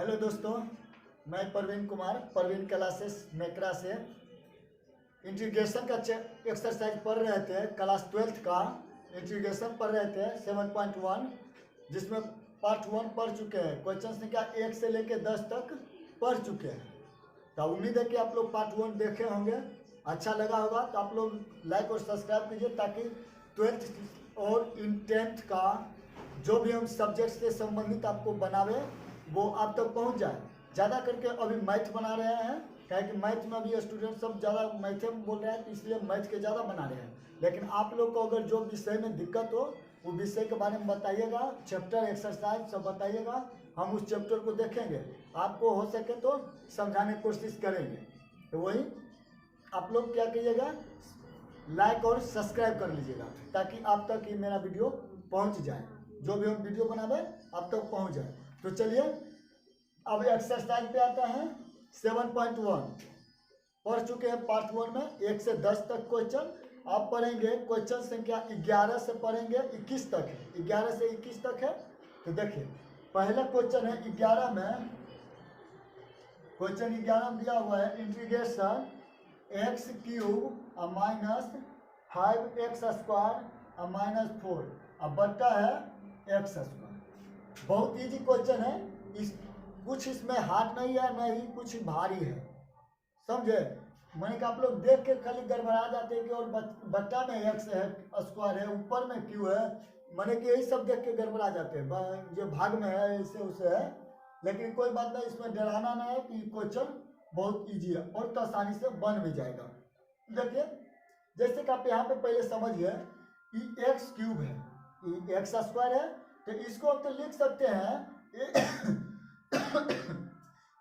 Hello दोस्तों, मैं Praveen Kumar Praveen classes मेकरा से इंटीग्रेशन का एक्सरसाइज पढ़ रहे थे। क्लास 12th का इंटीग्रेशन पढ़ रहे थे 7.1, जिसमें पार्ट 1 पढ़ चुके हैं। क्वेश्चन संख्या 1 से लेकर 10 तक पढ़ चुके हैं। तो उम्मीद है कि आप लोग पार्ट 1 देखे होंगे। अच्छा लगा होगा तो आप लोग लाइक और सब्सक्राइब कीजिए, ताकि 12th और 10th का जो भी हम सब्जेक्ट से संबंधित आपको बनावे वो आप तक पहुंच जाए। ज़्यादा करके अभी मैथ बना रहे हैं, क्या कि मैथ में अभी स्टूडेंट सब ज़्यादा मैथ में बोल रहे हैं, तो इसलिए मैथ के ज़्यादा बना रहे हैं। लेकिन आप लोग को अगर जो विषय में दिक्कत हो वो विषय के बारे में बताइएगा, चैप्टर एक्सरसाइज सब बताइएगा, हम उस चैप्टर को देखेंगे। आपको हो सके तो समझाने की कोशिश करेंगे। तो वही आप लोग क्या कीजिएगा, लाइक और सब्सक्राइब कर लीजिएगा, ताकि आप तक ये मेरा वीडियो पहुंच जाए। जो भी हम वीडियो बनावे आप तक पहुंच जाए। तो चलिए अब एक्सरसाइज पे आता है। 7.1 पढ़ चुके हैं पार्ट 1 में 1 से 10 तक क्वेश्चन। आप पढ़ेंगे क्वेश्चन संख्या 11 से पढ़ेंगे 21 तक है। 11 से 21 तक है। तो देखिए पहला क्वेश्चन है 11 में। क्वेश्चन 11 में दिया हुआ है integration x³ minus 5x² minus 4 अब बट्टा है x²। बहुत इजी क्वेश्चन है। इस कुछ इसमें हार्ड नहीं है, न ही कुछ भारी है, समझे। मैंने कहा आप लोग देख के खाली गड़बड़ा जाते हैं कि और बट्टा में x है, स्क्वायर है, ऊपर में q है। मैंने कि यही सब देख के गड़बड़ा जाते हैं, जो भाग में है इससे उसे है। लेकिन कोई बात नहीं, इसमें डराना नहीं है कि क्वेश्चन बहुत इजी है और तो आसानी से बन भी जाएगा। देखिए जैसे कि आप यहाँ पे पहले समझिए, ये x³ है, ये x² है। तो इसको आप तो लिख सकते हैं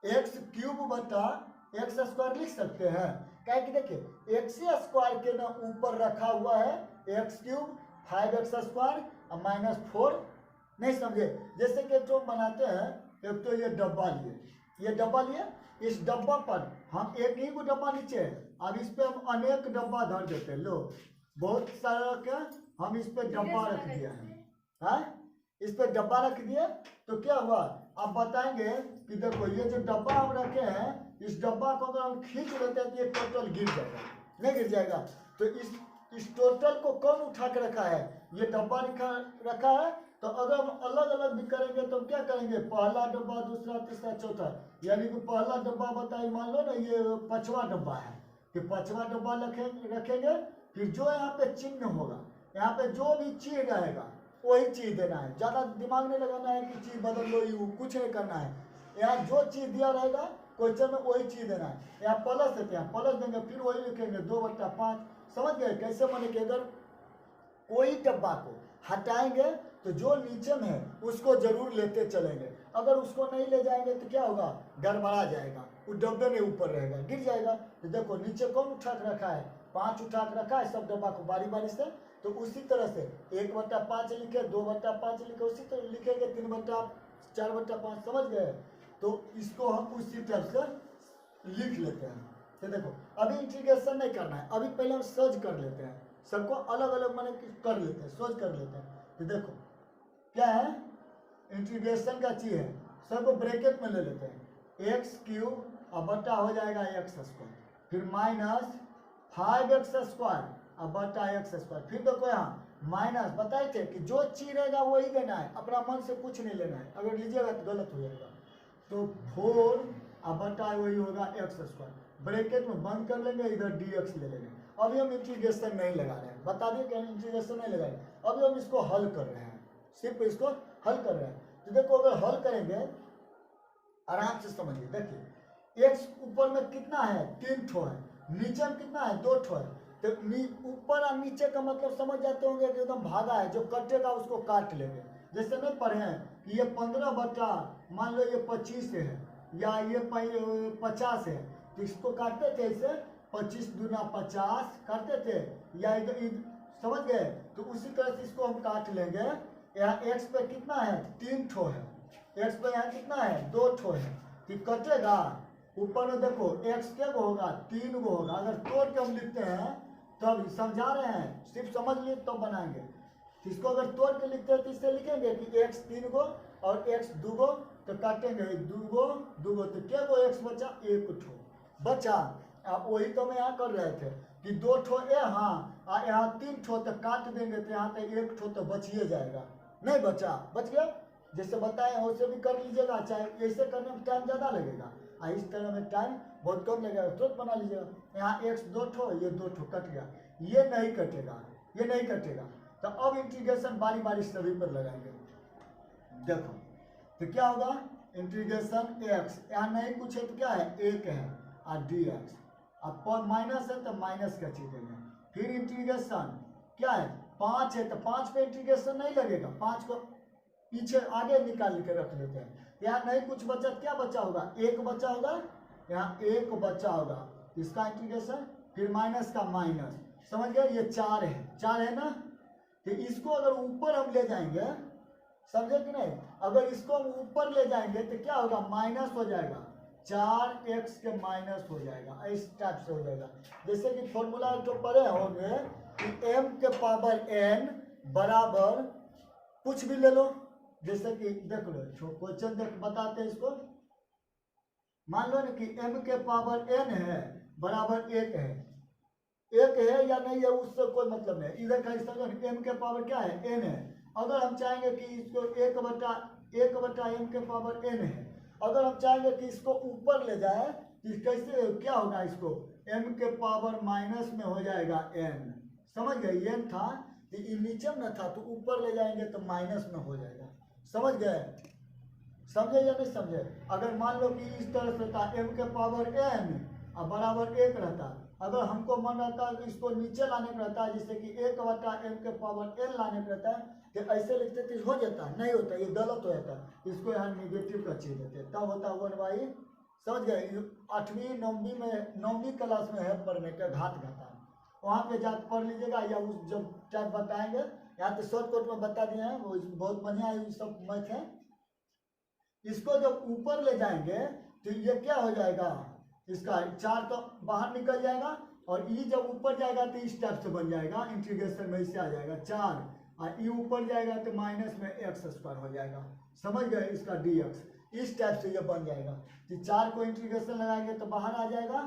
x³ बटा x² लिख सकते हैं। क्या कि देखिए x² के ना ऊपर रखा हुआ है x³ 5x² माइनस 4। नहीं समझे। जैसे कि तो बनाते हैं, एक तो ये डब्बा लिए, इस डब्बा पर हम एक ही को डब्बा नीचे है, अब इस पे हम अनेक डब्बा धर देते हैं। लो बहुत सारा क्या हम इस पे डब्बा रख दिया है, इस पे डब्बा रख दिए। तो क्या हुआ आप बताएंगे कि देखो ये जो डब्बा हम रखे हैं, इस डब्बा को अगर हम खींच लेते हैं तो ये टोटल गिर जाएगा, नहीं गिर जाएगा। तो इस टोटल को कौन उठा के रखा है, ये डब्बा रखा है। तो अगर हम अलग अलग भी करेंगे तो क्या करेंगे, पहला डब्बा, दूसरा, तीसरा, चौथा, यानी कि पहला डब्बा बताइए, मान लो ना ये 5वां डब्बा है, कि 5वां डब्बा रखेंगे। फिर जो यहाँ पे चिन्ह होगा, यहाँ पे जो भी चीज रहेगा वही चीज देना है। ज़्यादा दिमाग नहीं लगाना है कि चीज बदल लो, यू कुछ नहीं करना है। यहाँ जो चीज दिया रहेगा क्वेश्चन में वही चीज देना है। यहाँ प्लस है, यहाँ प्लस देंगे, फिर वही लिखेंगे 2/5। समझ गए कैसे। मैंने कि अगर कोई डब्बा को हटाएंगे तो जो नीचे में है उसको जरूर लेते चलेंगे। अगर उसको नहीं ले जाएंगे तो क्या होगा, गड़बड़ा जाएगा, वो डब्बे में ऊपर रहेगा, गिर जाएगा। तो देखो नीचे कौन उठा के रखा है, 5 उठा के रखा है सब डब्बा को बारी बारी से। तो उसी तरह से 1/5 लिखे, 2/5 लिखे, उसी तरह लिखेंगे 3/4/5। समझ गए। तो इसको हम उसी तरह से लिख लेते हैं। तो देखो अभी इंटीग्रेशन नहीं करना है, अभी पहले हम सर्च कर लेते हैं, सबको अलग अलग मैंने कर लेते हैं, सोच कर लेते हैं। तो देखो क्या है, इंटीग्रेशन का चीज है, सबको ब्रैकेट में ले लेते हैं। x³ अब बटा हो जाएगा x², फिर माइनस 5x² अब बटा x²। फिर देखो यहाँ माइनस, बताए थे कि जो चीज रहेगा वही देना है, अपना मन से कुछ नहीं लेना है, अगर लीजिएगा तो गलत हो जाएगा। तो 4 अब बटा वही होगा x², ब्रैकेट में बंद कर लेंगे, इधर dx ले लेंगे। अभी हम इंटीग्रेशन नहीं लगा रहे हैं, बता दिए कि हम इंटीग्रेशन नहीं लगा रहे हैं। अभी हम इसको हल कर रहे हैं, सिर्फ इसको हल कर रहे हैं। तो देखो अगर हल करेंगे आराम से समझिए। देखिए x ऊपर में कितना है, 3 ठो है, नीचे में कितना है, 2 ठो है। तो ऊपर और नीचे का मतलब समझ जाते होंगे कि एकदम भागा है, जो कटेगा उसको काट लेंगे। जैसे नहीं पढ़े हैं कि ये 15 बटा मान लो ये 25 है, या ये 50 है, तो इसको काटते थे ऐसे 25 दूना 50 काटते थे, या इधर समझ गए। तो उसी तरह से इसको हम काट लेंगे। यहाँ x पे कितना है, 3 ठो है, x पे यहाँ कितना है, 2 ठो है, तो कटेगा। ऊपर में देखो x क्या होगा, 3 गो होगा। अगर तोड़ के हम लिखते हैं तब समझा रहे हैं, सिर्फ समझ लिए तो बनाएंगे। इसको अगर तोड़ के लिखते हैं तो इससे लिखेंगे कि x 3 गो और x दूगो तो काटेंगे दूगो दूगो तो क्या गो x बचा, एक ठो बचा। अब वही तो हम यहाँ कर रहे थे कि दो ठो यहाँ और यहाँ तीन ठो तो काट देंगे तो यहाँ पे एक ठो तो बचिए जाएगा, नहीं बचा, बच गया। जैसे बताए वैसे भी कर लीजिएगा, चाहे ऐसे करने में टाइम ज़्यादा लगेगा और इस तरह में टाइम बहुत कम लगेगा, तुरंत बना लीजिएगा। यहाँ x दो ठो, ये दो ठो कट गया, ये नहीं कटेगा, ये नहीं कटेगा। तो अब इंटीग्रेशन बारी बारी सभी पर लगाएंगे। देखो तो क्या होगा, इंटीग्रेशन x, यहाँ नहीं कुछ है तो क्या है, एक है और dx, अब पर माइनस है तो माइनस का चीज देंगे। फिर इंटीग्रेशन क्या है, 5 है तो 5 पे इंटीग्रेशन नहीं लगेगा, 5 को पीछे आगे निकाल के रख लेते हैं। यहाँ नहीं कुछ बचा, क्या बचा होगा, एक बचा होगा, यहाँ एक बचा होगा, इसका इंटीग्रेशन फिर माइनस का माइनस, समझ गए। ये 4 है, 4 है ना, तो इसको अगर ऊपर हम ले जाएंगे, समझे कि नहीं, अगर इसको हम ऊपर ले जाएंगे तो क्या होगा, माइनस हो जाएगा, 4x के माइनस हो जाएगा, इस टाइप से हो जाएगा। जैसे कि फॉर्मूला जो पढ़े होंगे कि m के पावर n बराबर कुछ भी ले लो, जैसे कि देख लो क्वेश्चन देख बताते हैं इसको। मान लो ना कि m के पावर n है बराबर 1 है, 1 है या नहीं है उससे कोई मतलब नहीं, इधर का समझो m के पावर क्या है, n है। अगर हम चाहेंगे कि इसको 1 बटा m के पावर n है, अगर हम चाहेंगे कि इसको ऊपर ले जाए तो कैसे क्या होगा, इसको m के पावर माइनस में हो जाएगा n, समझ गए, n था तो ये नीचे में था तो ऊपर ले जाएंगे तो माइनस में हो जाएगा, समझ गए, समझे या नहीं समझे। अगर मान लो कि इस तरह से था m के पावर n और बराबर 1 रहता, अगर हमको मन रहता है कि इसको नीचे लाने का रहता है, जैसे कि 1 बटा m के पावर n लाने का रहता है तो ऐसे लिखते थे, हो जाता नहीं होता, ये गलत हो जाता, इसको यहाँ निगेटिव का चीज देते तब होता 1/, समझ गए। 8वीं 9वीं में 9वीं क्लास में है पढ़ने का घात घाता, वहाँ पे जाकर पढ़ लीजिएगा, या उस जब टाइप बताएंगे, यहाँ तो शॉर्टकट में बता दिए हैं, वो बहुत बढ़िया है, सब मैथ है। इसको जब ऊपर ले जाएंगे तो ये क्या हो जाएगा, इसका 4 तो बाहर निकल जाएगा और ई जब ऊपर जाएगा तो इस टाइप से बन जाएगा, इंटीग्रेशन में इससे आ जाएगा 4 और ई ऊपर जाएगा तो माइनस में x² हो जाएगा, समझ गए, इसका dx, इस टाइप से ये बन जाएगा। तो 4 को इंटीग्रेशन लगाएंगे तो बाहर आ जाएगा,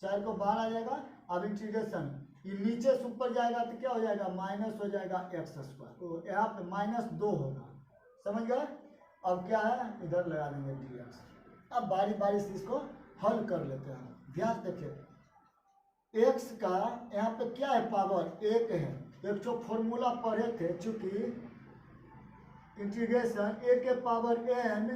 4 को बाहर आ जाएगा। अब इंटीग्रेशन ये नीचे से ऊपर जाएगा तो क्या हो जाएगा, माइनस हो जाएगा x², तो यहाँ पे -2 होगा, समझ गए। अब क्या है, इधर लगा देंगे dx। अब बारी बारी से इसको हल कर लेते हैं, ध्यान देखिए। x का यहाँ पे क्या है, पावर 1 है, एक तो फॉर्मूला पढ़े थे, चूंकि इंटीग्रेशन a के पावर n,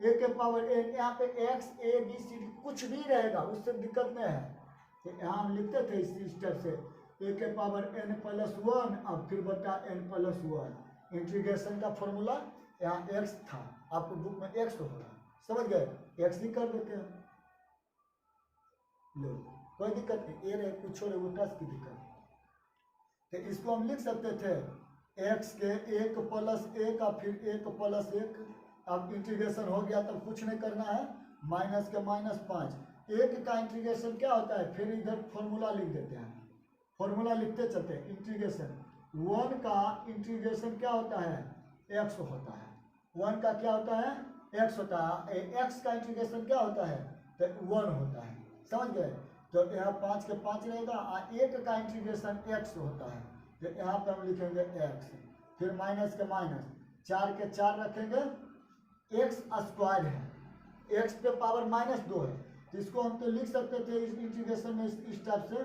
यहाँ पे x a b c d कुछ भी रहेगा, उससे दिक्कत नहीं है। तो यहाँ हम लिखते थे इस स्टेप से a के पावर n+1 अब फिर बटा n+1, इंटीग्रेशन का फॉर्मूला यहाँ x था, आपको बुक में x होगा, समझ गए, x ही कर देते हैं, लो कोई दिक्कत नहीं, ए रहे कुछ छोड़े उल्टा की दिक्कत। तो इसको हम लिख सकते थे x के 1 + 1 और फिर 1 + 1, अब इंटीग्रेशन हो गया तब कुछ नहीं करना है, माइनस के -5, 1 का इंटीग्रेशन क्या होता है, फिर इधर फॉर्मूला लिख देते हैं, फॉर्मूला लिखते चलते हैं। इंटीग्रेशन 1 का इंटीग्रेशन क्या होता है, x होता है, 1 का क्या होता है, x होता है, x का इंटीग्रेशन क्या होता है, तो 1 होता है, समझ गए। तो यहाँ 5 के 5 रहेगा और 1 का इंटीग्रेशन x होता है, तो यहाँ पे हम लिखेंगे x, फिर माइनस के माइनस, 4 के 4 रखेंगे, x² है, x पे पावर -2 है, तो इसको हम तो लिख सकते थे इस इंटीग्रेशन में इस टाइप से,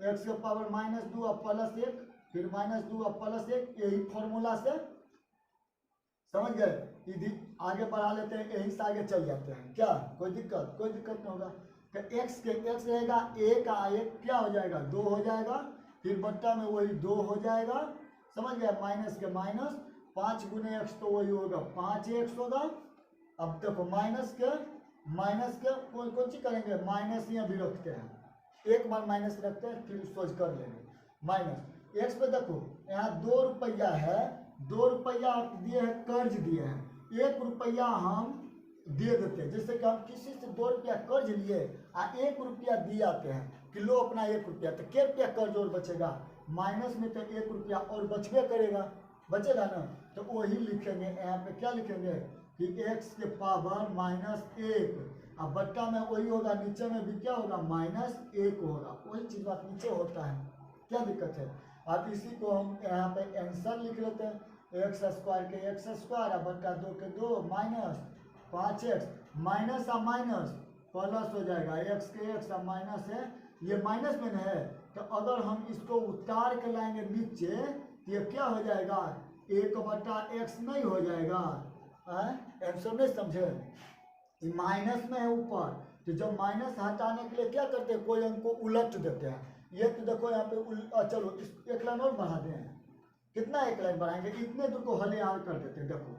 x के पावर -2 और +1, फिर -2 और +1, यही फॉर्मूला से, समझ गए। यदि आगे बढ़ा लेते हैं, यहीं से आगे चल जाते हैं, क्या कोई दिक्कत नहीं होगा। तो x के x रहेगा, 1 का 1 क्या हो जाएगा, 2 हो जाएगा, फिर बट्टा में वही 2 हो जाएगा, समझ गया, माइनस के माइनस, 5 × x तो वही होगा 5x होगा। अब देखो माइनस के कौन सी करेंगे, माइनस यहाँ भी रखते हैं, एक बार माइनस रखते हैं फिर सोच कर लेंगे, माइनस x पे देखो यहाँ 2 रुपया है, 2 रुपया दिए हैं, कर्ज दिए हैं, 1 रुपया हम दे देते हैं, जैसे कि हम किसी से 2 रुपया कर्ज लिए और 1 रुपया दिए आते हैं कि लो अपना 1 रुपया, तो क्या रुपया कर्ज और बचेगा, माइनस में तो 1 रुपया और बचबे करेगा, बचेगा ना, तो वही लिखेंगे यहाँ पे, क्या लिखेंगे कि x के पावर -1, अब बट्टा में वही होगा, नीचे में भी क्या होगा -1 होगा, वही चीज बात नीचे होता है, क्या दिक्कत है। अब इसी को हम यहाँ पे आंसर लिख लेते हैं, एक्स स्क्वायर के एक्स स्क्वायर अब बट्टा 2 के 2 -5x, माइनस और माइनस प्लस हो जाएगा, एक्स के एक्स अब माइनस है, ये माइनस में है, तो अगर हम इसको उतार के लाएंगे नीचे तो ये क्या हो जाएगा 1/x नहीं हो जाएगा। आंसर नहीं समझे, ये माइनस में है ऊपर, तो जब माइनस हटाने के लिए क्या करते हैं, कोई अंक को उलट देते हैं। ये तो देखो यहाँ पे चलो इस एक लाइन और बढ़ा दें, कितना एक लाइन बढ़ाएंगे, इतने दूर को हले आर कर देते हैं। देखो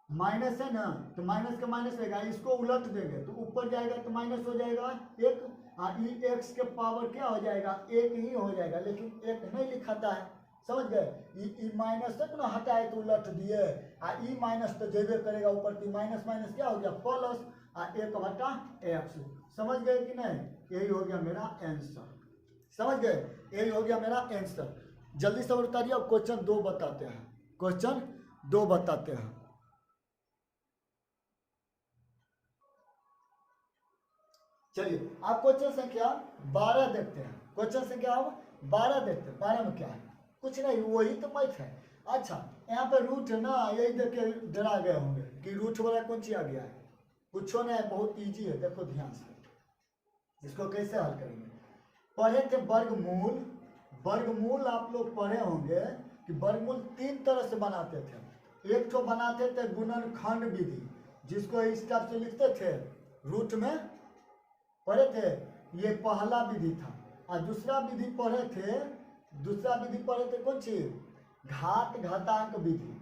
माइनस है ना, तो माइनस का माइनस रहेगा, इसको उलट देंगे तो ऊपर जाएगा तो माइनस हो जाएगा 1, एक्स के पावर क्या हो जाएगा 1 ही हो जाएगा, लेकिन 1 नहीं लिखाता है, समझ गए। ई माइनस तक ना हटाए तो उलट दिए, ई माइनस तो जेबे करेगा ऊपर, तो माइनस माइनस क्या हो गया प्लस 1/x, समझ गए कि नहीं। यही हो गया मेरा आंसर, समझ गए, यही हो गया मेरा आंसर। जल्दी से उतारिए, अब क्वेश्चन 2 बताते हैं, क्वेश्चन 2 बताते हैं। चलिए आप क्वेश्चन संख्या 12 देखते हैं, क्वेश्चन संख्या अब 12 देखते हैं। 12 में क्या है, कुछ नहीं, वही तो मैथ है। अच्छा यहाँ पे रूट है ना, यही देख के डरा गए होंगे कि रूट वाला कौन सी आ गया है, कुछ नहीं है, बहुत इजी है, देखो ध्यान से इसको कैसे हल करेंगे। पढ़े थे वर्गमूल, वर्गमूल आप लोग पढ़े होंगे कि वर्गमूल 3 तरह से बनाते थे। एक तो बनाते थे गुणनखंड विधि, जिसको इस टाइप से लिखते थे, रूट में पढ़े थे, ये पहला विधि था। और दूसरा विधि पढ़े थे कौन सी, घात घातांक विधि,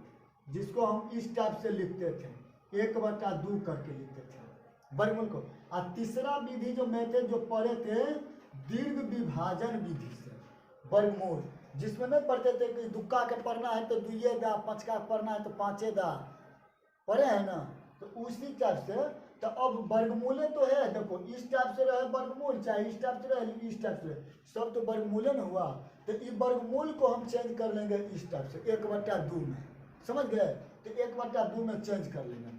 जिसको हम इस टाइप से लिखते थे, 1/2 करके लिखते थे वर्गमूल को। और तीसरा विधि जो मेथड जो पढ़े थे दीर्घ विभाजन विधि से वर्गमूल, जिसमें नहीं पढ़ते थे कि दुक्का के पढ़ना है तो 2 दा, 5 का पढ़ना है तो 5 दा, पढ़े हैं ना, तो उसी टाइप से। तो अब वर्गमूले तो है, देखो इस टाइप से रहे वर्गमूल, चाहे इस टाइप से रहे इस टाइप से, सब तो वर्गमूले न हुआ। तो इस वर्गमूल को हम चेंज कर लेंगे इस टाइप से 1/2 में, समझ गए, तो 1/2 में चेंज कर लेंगे।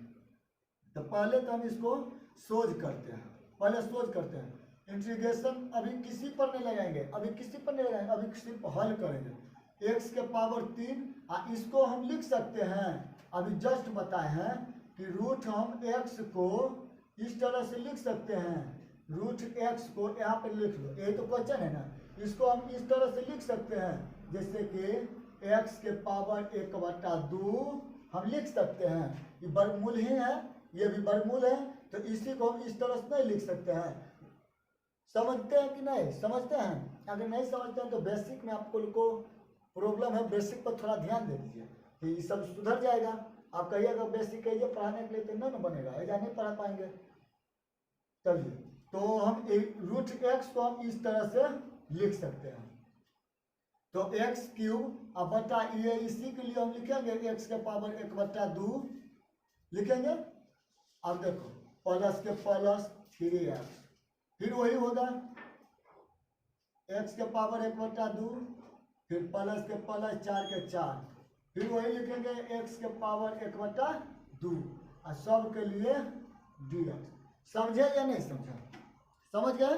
तो पहले तो हम इसको सोच करते हैं, पहले सोच करते हैं, इंटीग्रेशन अभी किसी पर नहीं लगाएंगे, अभी सिर्फ हल करेंगे। x के पावर 3, इसको हम लिख सकते हैं, अभी जस्ट बताए हैं कि रूट हम x को इस तरह से लिख सकते हैं, रूट x को यहाँ पे लिख लो, यही तो क्वेश्चन है ना, इसको हम इस तरह से लिख सकते हैं, जैसे कि x के पावर 1/2 हम लिख सकते हैं, ये वर्गमूल ही है, ये भी वर्गमूल है, तो इसी को हम इस तरह से नहीं लिख सकते हैं। समझते हैं कि नहीं समझते हैं, अगर नहीं समझते हैं तो बेसिक में आपको को प्रॉब्लम है, बेसिक पर थोड़ा ध्यान दे दीजिए कि ये सब सुधर जाएगा। आप कहिएगा बेसिक कहिए पढ़ाने के लिए तो नहीं बनेगा, ऐसा नहीं पढ़ा पाएंगे। चलिए तो हम रूट x को हम इस तरह से लिख सकते हैं, तो x³ अब बटा ये, इसी के लिए हम लिखेंगे x के पावर 1/2 लिखेंगे। अब देखो प्लस के प्लस 3x, फिर वही होगा x के पावर 1/2, फिर प्लस के प्लस 4 के 4, फिर वही लिखेंगे x के पावर 1/2 और सब के लिए dx। समझे या नहीं समझे, समझ गए,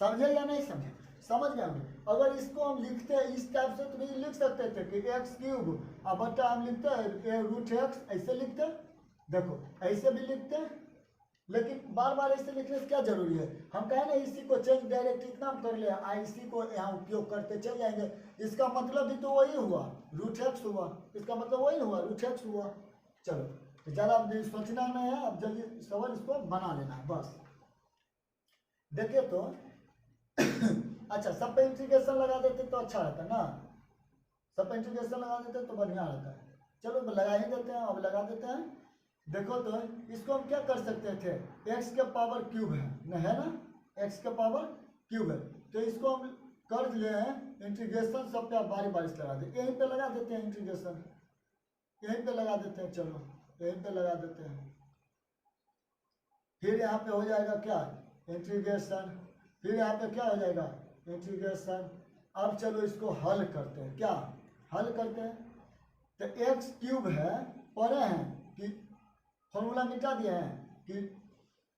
समझे या नहीं समझे, समझ गए। अगर इसको हम लिखते हैं इस टाइप से तो भी लिख सकते थे कि x³ अब बटा हम लिखते हैं रूट x, ऐसे लिखते, देखो ऐसे भी लिखते, लेकिन बार बार ऐसे लिखने से क्या जरूरी है, हम कहें ना इसी को चेंज डायरेक्ट इतना हम कर ले, इसी को यहाँ उपयोग करते चल जाएंगे, इसका मतलब भी तो वही हुआ रूट x हुआ, इसका मतलब वही हुआ रूट x हुआ। चलो तो ज़्यादा सोचना नहीं है, अब जल्दी सवाल इसको बना लेना है बस। देखिए तो अच्छा सब पे इंटीग्रेशन लगा देते तो अच्छा रहता ना, सब पे इंटीग्रेशन लगा देते तो बढ़िया रहता है। चलो लगा ही देते हैं, अब लगा देते हैं। देखो तो इसको हम क्या कर सकते थे, x के पावर क्यूब है न, है ना, x के पावर क्यूब है, तो इसको हम कर ले हैं इंटीग्रेशन, सब पे आप बारी बारी से लगा देते, यहीं पे लगा देते हैं इंटीग्रेशन, यहीं पे लगा देते हैं, चलो यहीं पे लगा देते हैं, फिर यहाँ पे हो जाएगा क्या इंटीग्रेशन, फिर यहाँ पे क्या हो जाएगा इंटीग्रेशन। अब चलो इसको हल करते हैं, क्या हल करते हैं। तो एक्स क्यूब है, पढ़े हैं कि फॉर्मूला मिटा दिए हैं कि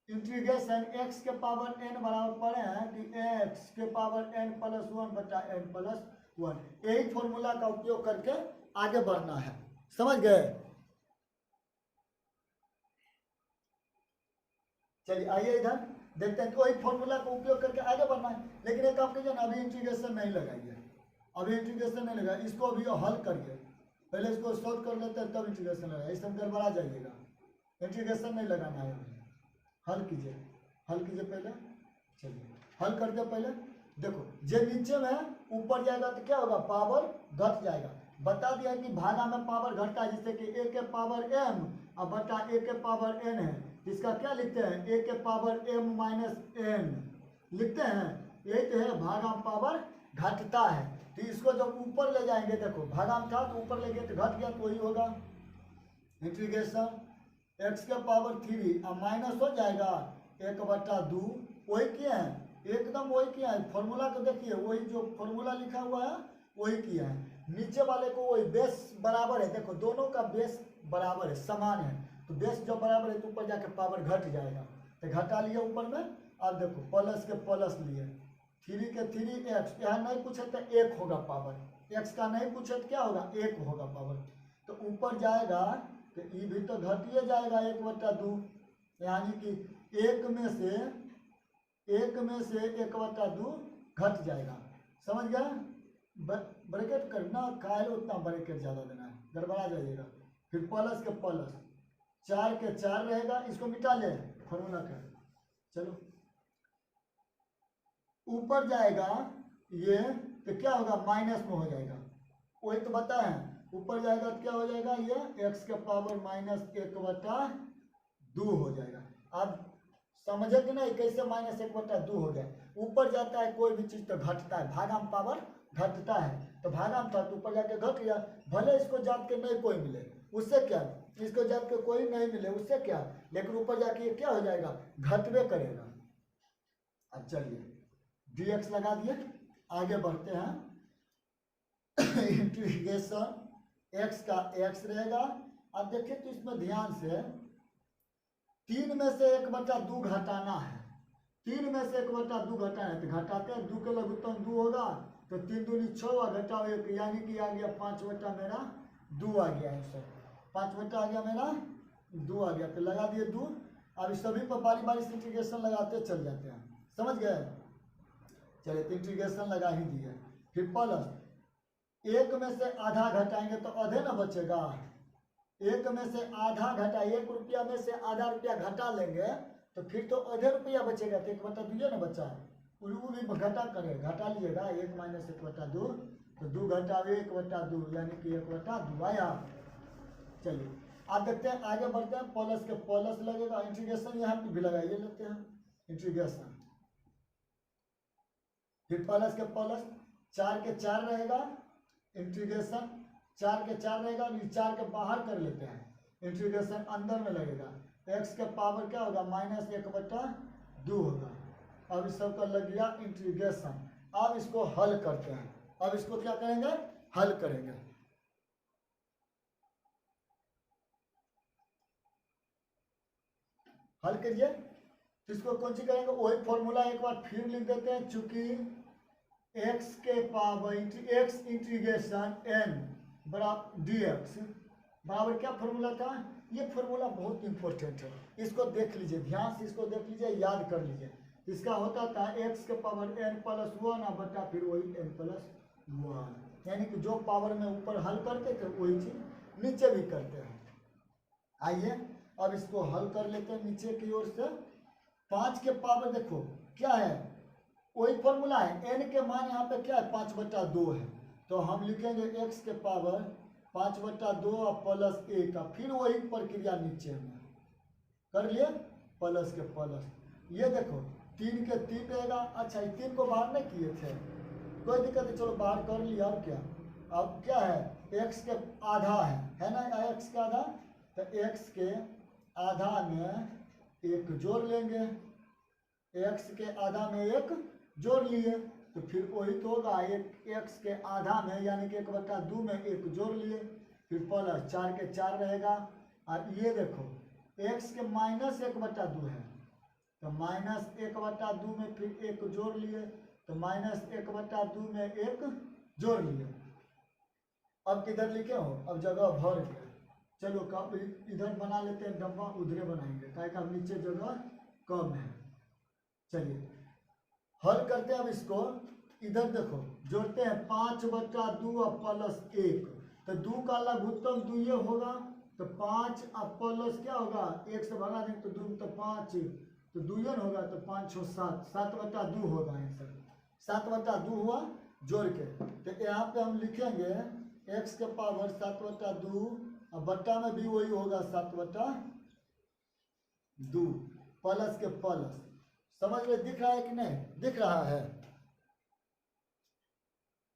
इंटीग्रेशन एक्स के पावर एन बराबर पढ़े हैं कि एक्स के पावर एन प्लस वन बटा एन प्लस वन। यही फॉर्मूला का उपयोग करके आगे बढ़ना है, समझ गए। चलिए आइए इधर देखते हैं, तो वही फॉर्मूला का उपयोग करके आगे बढ़ना है। लेकिन एक काम कीजिए ना, अभी इंटीग्रेशन नहीं लगाइए, अभी इंटीग्रेशन नहीं लगा, इसको अभी हल करिए, पहले इसको सॉल्व कर लेते हैं तब इंटीग्रेशन लगाइए, इस सब गड़बड़ा जाइएगा। इंटीग्रेशन नहीं लगाना है, हल कीजिए, हल कीजिए पहले। चलिए हल कर दे पहले। देखो जो नीचे में ऊपर जाएगा तो क्या होगा, पावर घट जाएगा। बता दिया कि भागा में पावर घटता है, जैसे कि ए के पावर एम और बटा ए के पावर एन है, इसका क्या लिखते हैं, ए के पावर एम माइनस एन लिखते हैं। यही तो है, भागा में पावर घटता है। तो इसको जब ऊपर ले जाएंगे, देखो भागा में था तो ऊपर ले गए तो घट गया, तो वही होगा इंटीग्रेशन एक्स के पावर 3 और माइनस हो जाएगा 1/2। वही किया है, एकदम वही किया है, फॉर्मूला को देखिए, वही जो फॉर्मूला लिखा हुआ है वही किया है। नीचे वाले को वही बेस बराबर है, देखो दोनों का बेस बराबर है, समान है, तो बेस जब बराबर है तो ऊपर जाके पावर घट जाएगा। तो घटा लिए ऊपर में, अब देखो प्लस के प्लस लिए, 3 के 3 एक्स, यहाँ नहीं पूछे तो 1 होगा पावर, एक्स का नहीं पूछे तो क्या होगा, 1 होगा पावर। तो ऊपर जाएगा तो ये भी तो घटिए जाएगा 1/2, यानी कि 1 में से 1/2 घट जाएगा, समझ गया। ब्रैकेट करना कायल उतना ब्रैकेट ज़्यादा देना है, गड़बड़ा जाइएगा। फिर प्लस के प्लस, 4 के 4 रहेगा, इसको मिटा ले फॉर्मूला का। चलो ऊपर जाएगा ये तो क्या होगा, माइनस में हो जाएगा, वही तो बताए हैं। ऊपर जाएगा तो क्या हो जाएगा, ये एक्स के पावर -1/2 हो जाएगा। अब समझे कि नहीं कैसे -1/2 हो गया। ऊपर जाता है कोई भी चीज़ तो घटता है, भागा में पावर घटता है, तो भागा में था तो ऊपर जाके घट गया। भले इसको जात के नहीं कोई मिले, उससे क्या, इसको जात के कोई नहीं मिले उससे क्या, लेकिन ऊपर जाके ये क्या हो जाएगा, घटवे करेगा। अब चलिए dx लगा दिए, आगे बढ़ते हैं। इंटीग्रेशन x का x रहेगा। अब देखिए तो इसमें ध्यान से 3 में से 1/2 घटाना है, 3 में से 1/2 घटाना है, तो घटाते हैं 2 के लघुत्तम 2 होगा, तो 3 दूनी 6 घटाओ 1, यानी कि आ गया 5 मेरा 2 आ गया है, 5 आ गया मेरा 2 आ गया, तो लगा दिए 2। अब सभी पर बारी बारी से इंटीग्रेशन लगाते चल जाते हैं, समझ गए। चलिए तो इंटीग्रेशन लगा ही दिए, फिर प्लस 1 में से आधा घटाएंगे तो आधे ना बचेगा, 1 में से आधा घटा, 1 रुपया में से आधा रुपया घटा लेंगे तो फिर तो आधे रुपया बचेगा, तो 1/2 ना बचा है, वो भी घटा करे, घटा लीजिएगा 1 - 1/2, तो 2 घटा 1/2 यानी कि 1/2 आया। चलिए आप देखते हैं आगे बढ़ते हैं, प्लस के प्लस लगेगा, इंटीग्रेशन यहाँ पे भी लगाइए लेते हैं इंटीग्रेशन, फिर प्लस के प्लस, 4 के 4 रहेगा, इंटीग्रेशन 4 के 4 रहेगा, 4 के बाहर कर लेते हैं, इंटीग्रेशन अंदर में लगेगा, x के पावर क्या होगा, -1/2 होगा। अब इस सब का लग गया इंटीग्रेशन। अब इसको हल करते हैं, अब इसको क्या करेंगे, हल करेंगे। हल करिए तो इसको कौन सी करेंगे, वही फॉर्मूला एक बार फिर लिख देते हैं, चूंकि x के पावर x इंटीग्रेशन n बराबर dx बराबर क्या फॉर्मूला था, ये फॉर्मूला बहुत इंपॉर्टेंट है, इसको देख लीजिए ध्यान से, इसको देख लीजिए, याद कर लीजिए। इसका होता था x के पावर n+1 और बटा फिर वही n+1, यानी कि जो पावर में ऊपर हल करते थे वही चीज नीचे भी करते हैं। आइए अब इसको हल कर लेते हैं नीचे की ओर से। 5 के पावर देखो क्या है, वही फॉर्मूला है, n के मान यहाँ पे क्या है 5/2 है, तो हम लिखेंगे x के पावर 5/2 और +1 का, फिर वही प्रक्रिया नीचे में कर लिए, प्लस के प्लस, ये देखो 3 के 3 रहेगा। अच्छा ये 3 को बाहर नहीं किए थे, कोई दिक्कत नहीं, चलो बाहर कर लिया। अब क्या, अब क्या है, x के आधा है ना, x का आधा, तो x के आधा में 1 जोड़ लेंगे, x के आधा में 1 जोड़ लिए, तो फिर वही तो होगा, एक एक्स के आधा में यानी कि 1/2 में एक जोड़ लिए, फिर प्लस 4 के 4 रहेगा। और ये देखो एक्स के माइनस 1/2 है, तो माइनस 1/2 में फिर एक जोड़ लिए, तो माइनस 1/2 में एक जोड़ लिए। अब किधर लिखे हो, अब जगह भर गया। चलो कब इधर बना लेते हैं डब्बा, उधरे बनाएंगे क्या का नीचे जगह कम है। चलिए हल करते हैं अब इसको। इधर देखो जोड़ते हैं 5/2 और प्लस 1, तो 2 का लघुत्तम 2 ये होगा, तो 5 और प्लस क्या होगा 1 से भगा दें तो 2 तो 5, तो 2 होगा, तो 5 6 7, 7/2 होगा आंसर। 7/2 हुआ जोड़ के। तो यहाँ पे हम लिखेंगे x के पावर 7/2 और बट्टा में भी वही होगा 7/2 प्लस के प्लस। समझ में दिख रहा है कि नहीं दिख रहा है,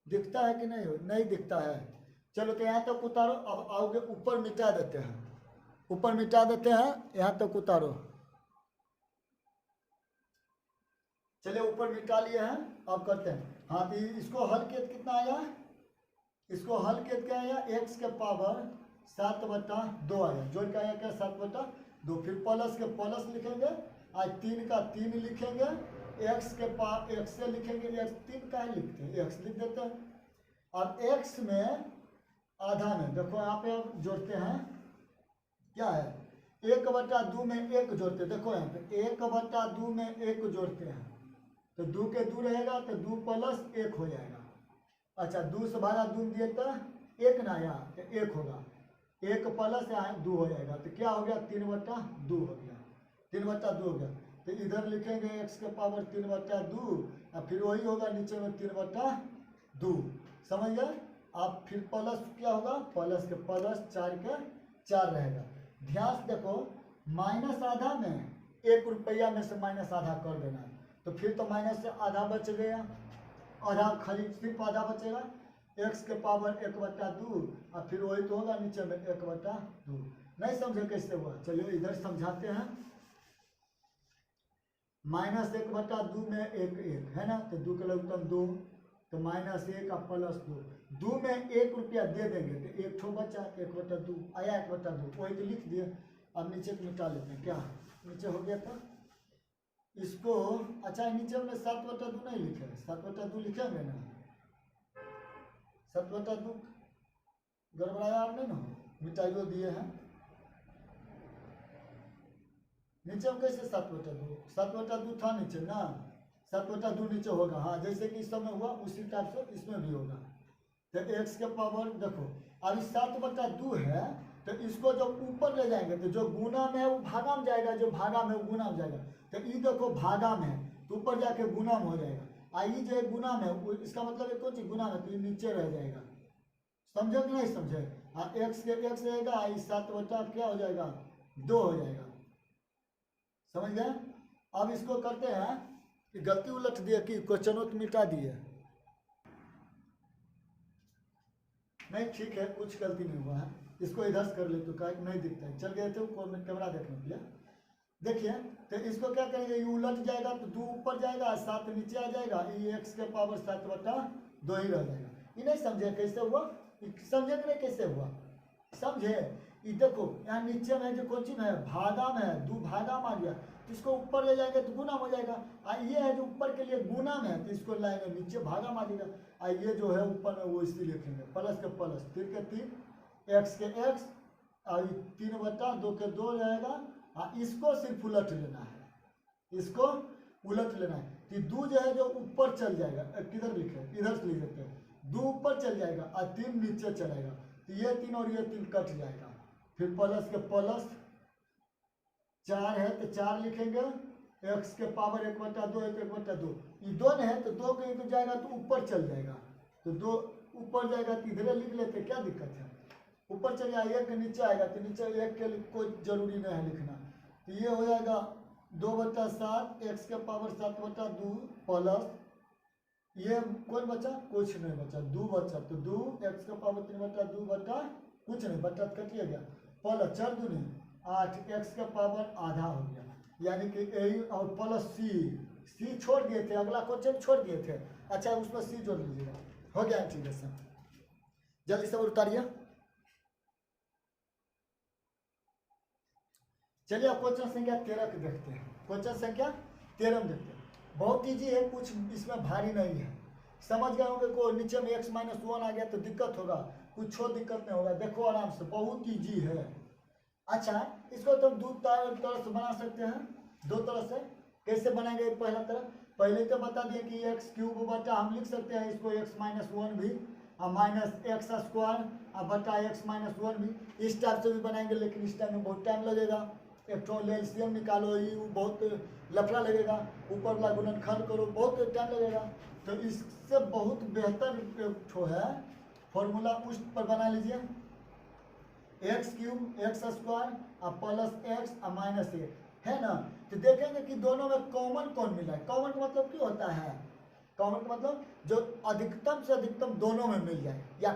दिखता है कि नहीं, नहीं दिखता है। चलो तो यहाँ तक उतारो, अब आओगे ऊपर मिटा देते हैं, ऊपर मिटा देते हैं, यहाँ तक उतारो। चलिए ऊपर मिटा लिए हैं, अब करते हैं। हाँ तो इसको हल किया कितना आया, इसको हल किया क्या आया, x के पावर 7/2 आया, जोड़ के आया क्या 7/2, फिर प्लस के प्लस लिखेंगे, आज 3 का 3 लिखेंगे, x के पावर x से लिखेंगे, x 3 का ही लिखते हैं, x लिख देते हैं। अब x में आधा में देखो यहाँ पे अब जोड़ते हैं, क्या है 1/2 में एक जोड़ते, देखो यहाँ पे 1/2 में एक जोड़ते हैं, तो 2 के 2 रहेगा, तो 2 प्लस 1 हो जाएगा। अच्छा 2 से भागा 2 दिए तो 1 ना आया, तो 1 होगा, 1 प्लस 2 हो जाएगा, तो क्या हो गया 3/2 हो गया, 3/2 हो गया। तो इधर लिखेंगे x के पावर 3/2 और फिर वही होगा नीचे में 3/2, समझ गए। आप फिर प्लस क्या होगा, प्लस के प्लस 4 के 4 रहेगा। ध्यान से देखो माइनस आधा में 1 रुपया में से माइनस आधा कर देना, तो फिर तो माइनस से आधा बच गया, आधा खाली सिर्फ आधा बचेगा, x के पावर 1/2 और फिर वही तो होगा नीचे में 1/2। नहीं समझे कैसे हुआ, चलिए इधर समझाते हैं। माइनस 1/2 में एक है ना, तो 2 के लघुत्तम 2, तो -1 और प्लस 2 में 1 रुपया दे देंगे, तो 1 ठो बचा 1/2 आया, 1/2 वही तो लिख दिए। अब नीचे को मिटा लेते हैं, क्या नीचे हो गया था इसको। अच्छा नीचे में 7/2 नहीं लिखे, 7/2 लिखेंगे ना, 7/2 गड़बड़ाया नहीं ना, मिटाइयो दिए हैं। नीचे में कैसे 7/2, 7/2 था नीचे ना, 7/2 नीचे होगा। हाँ जैसे कि इस समय हुआ उसी टाइप से इसमें भी होगा। तो x के पावर देखो अब 7/2 है, तो इसको जब ऊपर ले जाएंगे तो जो गुना में है वो भागा में जाएगा, जो भागा में वो गुना में जाएगा। तो ये देखो भागा में है तो ऊपर जाके गुना में हो जाएगा, आई जो है गुना में, इसका मतलब है कौन सी गुना में, तो ये नीचे रह जाएगा। समझे कि नहीं समझे। हाँ x के x रहेगा, 7/2 क्या हो जाएगा 2 हो जाएगा, समझ गए। अब इसको करते हैं कि गलती उलट दिए कि क्वेश्चनों तो मिटा दिए, नहीं ठीक है कुछ गलती नहीं हुआ है, इसको इधर से कर ले तो नहीं दिखता है। चल गए थे कैमरा देखने के लिए, देखिए तो इसको क्या करेंगे, ये उलट जाएगा तो 2 ऊपर जाएगा 7 नीचे आ जाएगा, ये x के पावर 7/2 ही रह जाएगा। ये नहीं समझे कैसे हुआ, समझे कि नहीं कैसे हुआ, समझे। ये देखो यहाँ नीचे में जो कोचिंग है भागा में है, 2 भागा में आ गया, तो इसको ऊपर ले जाएंगे तो गुना हो जाएगा। ये है जो ऊपर के लिए गुना में है, तो इसको लाएंगे नीचे भागा में आ जाएगा। ये जो है ऊपर में वो इसी लिखेंगे प्लस के प्लस, 3 के 3 x के x और 3/2 के 2 रहेगा। इसको सिर्फ उलट लेना है, इसको उलट लेना है। तो 2 जो है जो ऊपर चल जाएगा, किधर लिखे इधर से लिख देते हैं, 2 ऊपर चल जाएगा और 3 नीचे चलेगा, तो ये 3 और ये 3 कट जाएगा। फिर प्लस के प्लस 4 है तो 4 लिखेंगे, x के पावर 1/2 है तो 1/2, ये 2 है तो 2 के इधर जाएगा तो ऊपर चल जाएगा, तो 2 ऊपर जाएगा तो इधर लिख लेते, क्या दिक्कत है। ऊपर चल जाएगा 1 के नीचे आएगा तो नीचे 1 के कोई जरूरी नहीं है लिखना, तो ये हो जाएगा 2/7 x के पावर 7/2 प्लस ये कौन बचा, कुछ नहीं बचा, 2 बचा, तो 2 x के पावर 3/2 बटा कुछ नहीं बटा कटिए गया, प्लस 4 दूनी 8 x का पावर आधा हो गया, यानी कि यही और प्लस सी छोड़ दिए थे, अगला क्वेश्चन छोड़ दिए थे, अच्छा उसमें सी जोड़ लीजिएगा। हो गया इंटीग्रेशन। जल्दी से उतारिए। चलिए अब क्वेश्चन संख्या 13 के देखते हैं। क्वेश्चन संख्या 13 में देखते हैं। बहुत ईजी है, कुछ इसमें भारी नहीं है। समझ गए होंगे को नीचे में x-1 आ गया तो दिक्कत होगा, कुछ दिक्कत नहीं होगा। देखो आराम से, बहुत ईजी है। अच्छा इसको तो दो तरह से बना सकते हैं, दो तरह से। कैसे बनाएंगे? पहला तरह पहले तो बता दिए कि x³ बटा हम लिख सकते हैं इसको x-1 भी और -x² और बटा x-1 भी। इस टाइप से भी बनाएंगे, लेकिन इस टाइम में बहुत टाइम लगेगा। एक तो एलसीएम निकालो, ये बहुत लफड़ा लगेगा, ऊपर वाला गुणनखंड करो, बहुत टाइम लगेगा। तो इससे बहुत बेहतर एक है फॉर्मूला, उस पर बना लीजिए। x³ x² और प्लस x और -1 है ना। तो देखेंगे कि दोनों में कॉमन कौन मिला है। कॉमन का मतलब क्या होता है? कॉमन का मतलब जो अधिकतम से अधिकतम दोनों में मिल जाए, या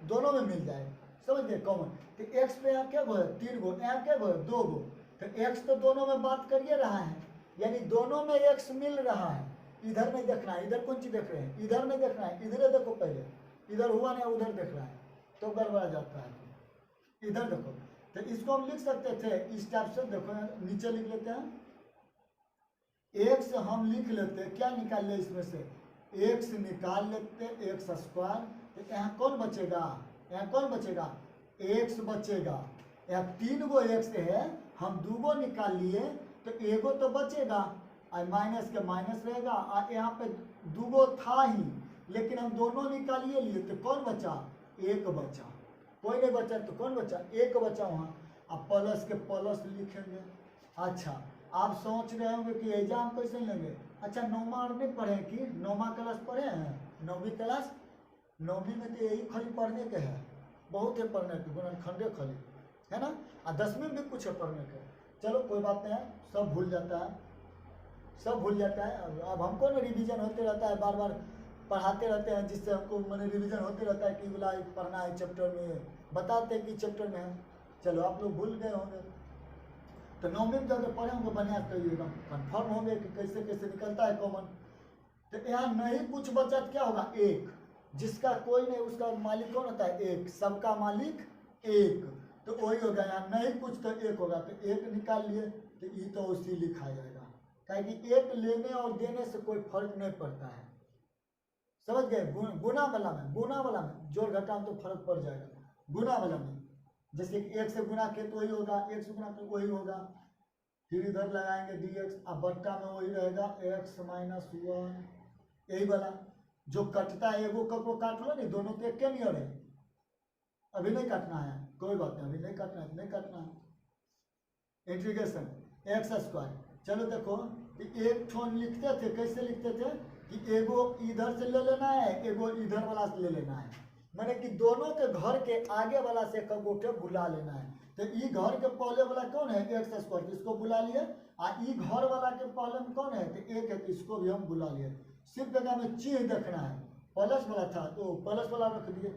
दोनों में मिल जाए, समझ गए? कॉमन तो x पे यहाँ क्या गो है? 3 गो, यहाँ क्या गो है? 2 गो। तो x तो दोनों में बात करिए रहा है, यानी दोनों में x मिल रहा है। इधर नहीं देखना है, इधर कौन चीज देख रहे हैं? इधर नहीं देखना है, इधर देखो पहले। इधर हुआ नहीं, उधर देख रहा है तो गड़बड़ा जाता है। इधर देखो। तो इसको हम लिख सकते थे इस टाइप से। देखो नीचे लिख लेते हैं x, हम लिख लेते हैं क्या निकाल ले इसमें से? x निकाल लेते x²। तो यहाँ कौन बचेगा? यहाँ कौन बचेगा? x बचेगा। यहाँ 3 गो x है, हम 2 गो निकाल लिए तो एगो तो बचेगा और माइनस के माइनस रहेगा। और यहाँ पे 2 गो था ही, लेकिन हम दोनों निकालिए लिए तो कौन बचा? 1 बचा। कोई नहीं बचा तो कौन बचा? 1 बचा वहाँ। अब प्लस के प्लस लिखेंगे। अच्छा आप सोच रहे होंगे कि एग्जाम कैसे लेंगे? अच्छा 9वां नहीं पढ़े कि? 9वां क्लास पढ़े हैं? 9वीं क्लास, 9वीं में तो यही खाली पढ़ने के है, बहुत है पढ़ने के, गुणनखंडे खाली है ना। और 10वीं में भी कुछ है पढ़ने के। चलो कोई बात नहीं है, सब भूल जाता है, सब भूल जाता है। अब हमको ना रिवीजन होते रहता है, बार बार पढ़ाते रहते हैं, जिससे हमको मैंने रिवीजन होते रहता है कि बोला पढ़ना है चैप्टर में, बताते हैं कि चैप्टर में है। चलो आप लोग भूल गए होंगे तो 9वीं में जाकर पढ़े होंगे, बढ़िया करिएगा, कन्फर्म होंगे कि कैसे कैसे निकलता है कॉमन। तो यहाँ नहीं कुछ बचा क्या होगा? 1। जिसका कोई नहीं उसका मालिक कौन होता है? 1। सबका मालिक 1, तो वही होगा। यहाँ नहीं कुछ तो 1 होगा, तो 1 निकाल लिए तो ये तो उसी लिखा जाएगा। क्योंकि 1 लेने और देने से कोई फर्क नहीं पड़ता है, समझ गए? गुना वाला में, गुना वाला में जोड़ घटा में तो फर्क पड़ जाएगा। गुना वाला में जैसे 1 से गुना के तो वही होगा, 1 से गुना के वही होगा। फिर इधर लगाएंगे dx, अब बट्टा में वही रहेगा x-1, यही वाला जो कटता है। एगो को काट लो नहीं, दोनों तो एक के नियर है। अभी नहीं काटना है, कोई बात नहीं, अभी नहीं काटना है, नहीं काटना है। Integration x²। चलो देखो एक ठोन लिखते थे, कैसे लिखते थे कि एगो इधर से ले लेना है, एगो इधर वाला से ले लेना है। मैंने कि दोनों के घर के आगे वाला से एक गोटे बुला लेना है। तो ई घर के पहले वाला कौन है? x², इसको बुला लिए। और ई घर वाला के पहले में कौन है? तो 1 है, तो इसको भी हम बुला लिए। सिर्फ जगह में चिन्ह देखना है, प्लस वाला था तो प्लस वाला रख दिए।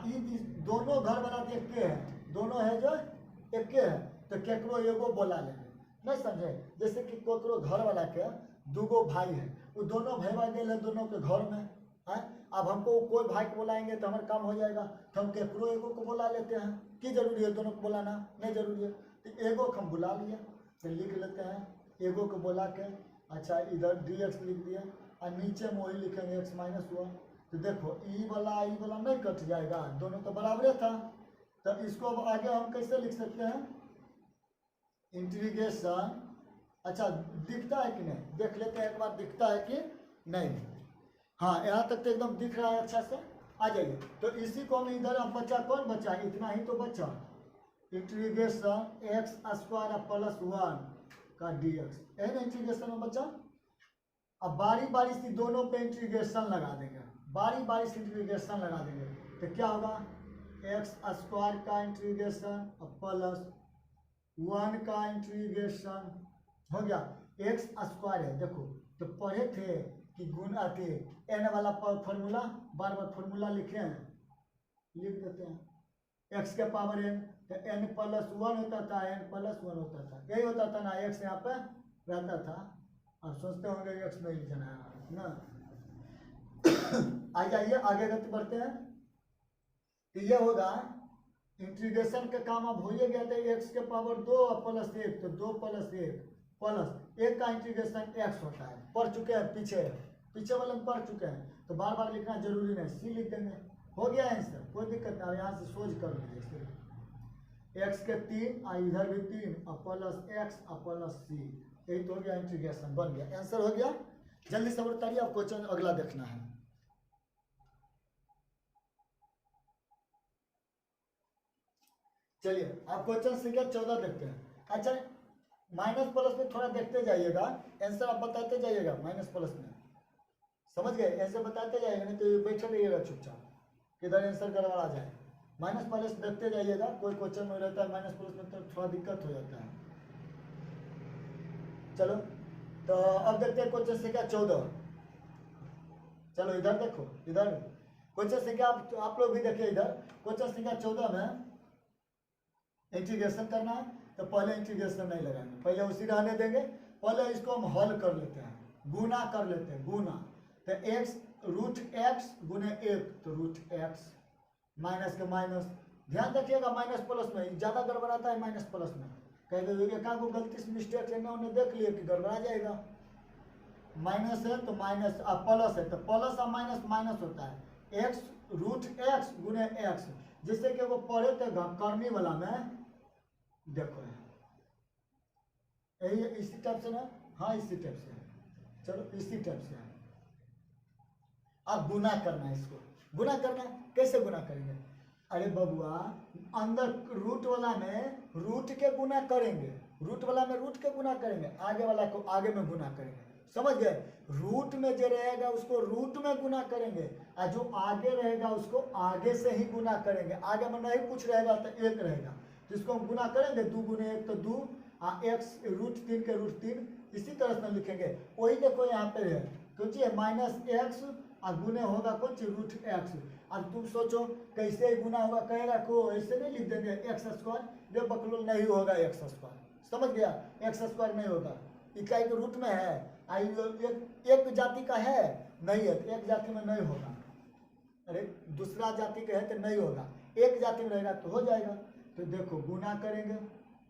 ई दोनों घर वाला तो एक है, दोनों है जो एक है, तो केकरो एगो बुला लेंगे। नहीं समझे? जैसे कि कोकरो घर वाला के 2 गो भाई है, वो दोनों भाई गए दोनों के घर में है। अब हमको कोई भाई को बुलाएंगे तो हमारा काम हो जाएगा, तो हम केकरो एगो को बुला लेते हैं। की जरूरी है दोनों को बुलाना? नहीं जरूरी है। तो एगो को हम बुला लिए, तो लिख लेते हैं एगो को बुला के। अच्छा इधर dx लिख दिया और नीचे में वही लिखेंगे x-1। तो देखो ई वाला नहीं कट जाएगा, दोनों तो बराबर था। तो इसको अब आगे हम कैसे लिख सकते हैं? इंटीग्रेशन। अच्छा दिखता है कि नहीं देख लेते हैं एक बार, दिखता है कि नहीं? हाँ यहाँ तक तो एकदम दिख रहा है, अच्छा से आ जाइए। तो इसी को हम इधर अब बचा, कौन बचा? इतना ही तो बचा। इंटीग्रेशन x² + 1 का dx, है ना इंटीग्रेशन में बचा। अब बारी बारी से दोनों पे इंटीग्रेशन लगा देंगे, बारी बारी से इंटीग्रेशन लगा देंगे। तो क्या होगा? x² का इंटीग्रेशन + 1 का इंटीग्रेशन हो गया। x² है, देखो तो पढ़े थे कि गुण आते n वाला फॉर्मूला, बार बार फॉर्मूला लिखे हैं, लिख देते हैं x के पावर n, तो n + 1 होता था, n + 1 होता था, यही होता था ना। x यहाँ पे रहता था। अब सोचते होंगे x नहीं लिखना है ना, आ जाइए आगे गति बढ़ते हैं। तो ये होगा इंटीग्रेशन का काम अब हो ही गया था, एक्स के पावर 2 प्लस 1, तो 2 प्लस 1 प्लस 1 का इंटीग्रेशन एक्स होता है। पढ़ चुके हैं, पीछे वाले में पढ़ चुके हैं, तो बार बार लिखना जरूरी नहीं, सी लिख देंगे, हो गया आंसर, कोई दिक्कत नहीं। यहाँ से सोच कर लीजिए सिर्फ एक्स के 3 और इधर भी 3 और प्लस एक्स और प्लस सी, यही तो हो गया इंटीग्रेशन, बन गया, आंसर हो गया। जल्दी से बताइए, आप क्वेश्चन अगला देखना है। चलिए आप क्वेश्चन संख्या 14 देखते हैं। अच्छा माइनस प्लस में थोड़ा देखते जाइएगा, आंसर आप बताते जाइएगा माइनस प्लस में, समझ गए, ऐसे बताते जाइएगा, नहीं तो बैठे रहिएगा चुपचाप, किधर आंसर गड़बड़ा जाए। माइनस प्लस देखते जाइएगा, कोई क्वेश्चन में रहता है माइनस प्लस में तो थोड़ा दिक्कत हो जाता है। चलो तो अब देखते हैं क्वेश्चन संख्या 14। चलो इधर देखो, इधर क्वेश्चन संख्या आप लोग भी देखिए, इधर क्वेश्चन संख्या 14 में इंटीग्रेशन करना है, तो पहले इंटीग्रेशन नहीं लगाएंगे, पहले उसी रहने देंगे, पहले इसको हम हल कर लेते हैं, गुना कर लेते हैं, गुना, तो एक्स रूट एक्स गुने 1, तो रूट एक्स माइनस के माइनस, ध्यान रखिएगा माइनस प्लस में ज़्यादा गड़बड़ाता है, माइनस प्लस में कहीं एका को गलती से मिस्टेक लेने उन्हें देख लिए कि गड़बड़ा जाएगा। माइनस है तो माइनस, अब प्लस है तो प्लस और माइनस माइनस होता है, एक्स रूट एक्स गुने एक्स, जिससे कि वो पढ़े थे कर्मी वाला में, देखो यही इसी टाइप से ना, हाँ इसी टाइप से है, चलो इसी टाइप से है। अब गुना करना है, इसको गुना करना है, कैसे गुना करेंगे? अरे बबुआ अंदर रूट वाला में रूट के गुना करेंगे, रूट वाला में रूट के गुना करेंगे, आगे वाला को आगे में गुना करेंगे, समझ गए? रूट में जो रहेगा उसको रूट में गुना करेंगे, और जो आगे रहेगा उसको आगे से ही गुना करेंगे, आगे में नहीं कुछ रहेगा तो 1 रहेगा, तो इसको हम गुना करेंगे, 2 गुने 1 तो 2, एक्स रूट 3 के रूट 3, इसी तरह से लिखेंगे। वही देखो यहाँ पे है, क्योंकि माइनस एक्स और गुने होगा कुछ रूट एक्स। अब तुम सोचो कैसे गुना होगा, कहेगा को ऐसे नहीं लिख देंगे एक्स स्क्वायर, जो बकलोल नहीं होगा एक्स स्क्वायर, समझ गया? एक्स स्क्वायर नहीं होगा, इकाई के रूट में है, एक जाति का है नहीं है, तो एक जाति में नहीं होगा, अरे दूसरा जाति का है तो नहीं होगा, एक जाति में रहेगा तो हो जाएगा। तो देखो गुना करेंगे,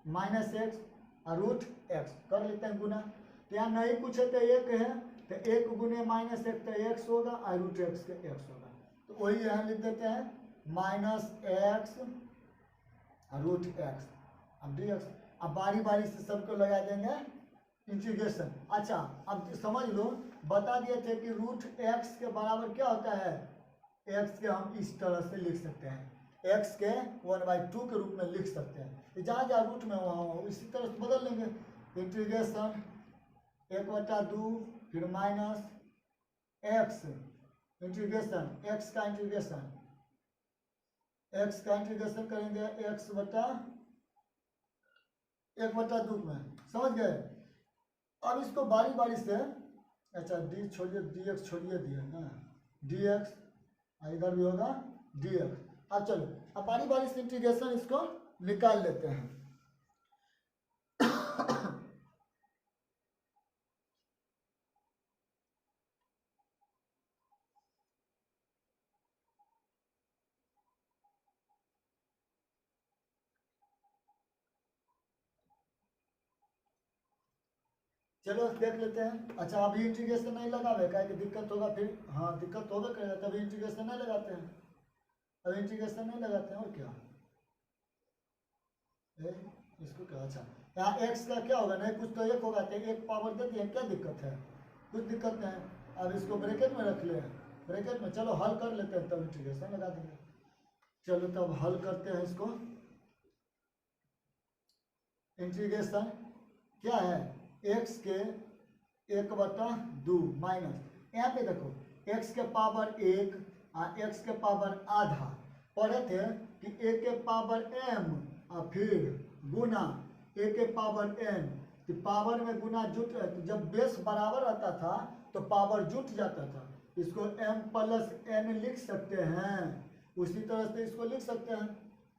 माइनस एक्स और रूट एक्स कर लेते हैं गुना, तो यहाँ नहीं कुछ है तो 1 है, तो 1 गुने माइनस 1 तो एक्स होगा और रूट एक्स के एक्स होगा, तो वही यहाँ लिख देते हैं माइनस एक्स रूट एक्स, अब डी एक्स। अब बारी बारी से सबको लगा देंगे इंटीग्रेशन। अच्छा अब समझ लो, बता दिए थे कि रूट एक्स के बराबर क्या होता है, एक्स के हम इस तरह से लिख सकते हैं, एक्स के 1/2 के रूप में लिख सकते हैं, जहाँ जहाँ रूट में वहाँ इसी तरह से बदल लेंगे, इंटीग्रेशन 1/2 फिर माइनस एक्स इंटीग्रेशन एक्स का इंटीग्रेशन करेंगे एक्स बटा 1/2 में, समझ गए? अब इसको बारी बारी से, अच्छा डी छोड़िए, डी एक्स छोड़िए, दिए ना डी एक्स, इधर भी होगा डी एक्स। अब चलो अब बारी बारी से इंटीग्रेशन इसको निकाल लेते हैं। चलो देख लेते हैं। अच्छा अभी इंटीग्रेशन नहीं लगावे, क्या कि दिक्कत होगा फिर, हाँ दिक्कत होगा करेगा, तभी इंटीग्रेशन नहीं लगाते हैं, अभी इंटीग्रेशन नहीं लगाते हैं, और क्या इसको क्या, अच्छा यहाँ एक्स का क्या होगा, नहीं कुछ तो 1 होगा, तो 1 पावर दे दिए, क्या दिक्कत है? कुछ दिक्कत नहीं। अब इसको ब्रैकेट में रख ले, ब्रैकेट में, चलो हल कर लेते हैं तब इंटीग्रेशन लगा देंगे। चलो तब हल करते हैं इसको। इंटीग्रेशन क्या है, एक्स के 1/2 माइनस, यहाँ पे देखो एक्स के पावर 1 और एक्स के पावर आधा, पढ़े थे कि a के पावर m और फिर गुना a के पावर n, तो पावर में गुना जुट, तो जब बेस बराबर रहता था तो पावर जुट जाता था, इसको m प्लस n लिख सकते हैं, उसी तरह से इसको लिख सकते हैं,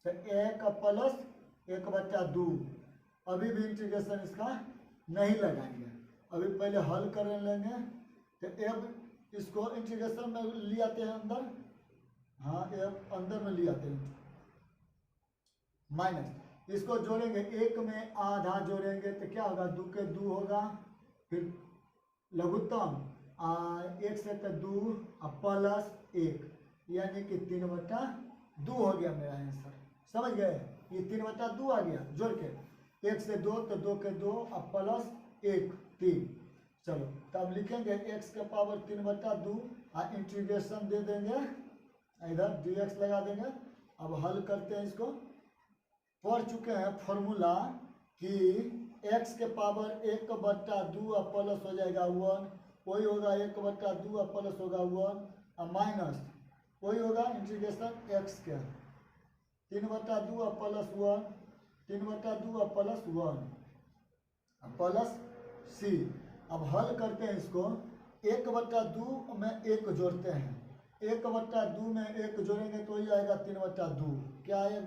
तो 1 प्लस 1/2। अभी भी इंटीग्रेशन इसका नहीं लगाएंगे, अभी पहले हल कर लेंगे, तो अब इसको इंटीग्रेशन में ले आते हैं अंदर, हाँ ये अंदर में ले आते हैं, माइनस इसको जोड़ेंगे, एक में आधा जोड़ेंगे तो क्या होगा, 2 के 2 होगा, फिर लघुत्तम एक से तो 2 प्लस 1 यानी कि 3/2 हो गया मेरा आंसर। समझ गए, ये 3/2 आ गया जोड़ के, 1 से 2 तो 2 के 2 प्लस 1 3। चलो तब लिखेंगे x के पावर 3/2 और इंटीग्रेशन दे देंगे इधर dx लगा देंगे। अब हल करते हैं इसको, पढ़ चुके हैं फॉर्मूला कि x के पावर 1/2 प्लस हो जाएगा 1, वही होगा 1/2 प्लस होगा 1 और माइनस वही होगा इंटीग्रेशन x के 3/2 प्लस 1, 3/2 प्लस 1 प्लस c। अब हल करते हैं इसको, 1/2 में 1 जोड़ते हैं, 1/2 में 1 जोड़ेंगे तो ये आएगा 3/2, क्या आएगा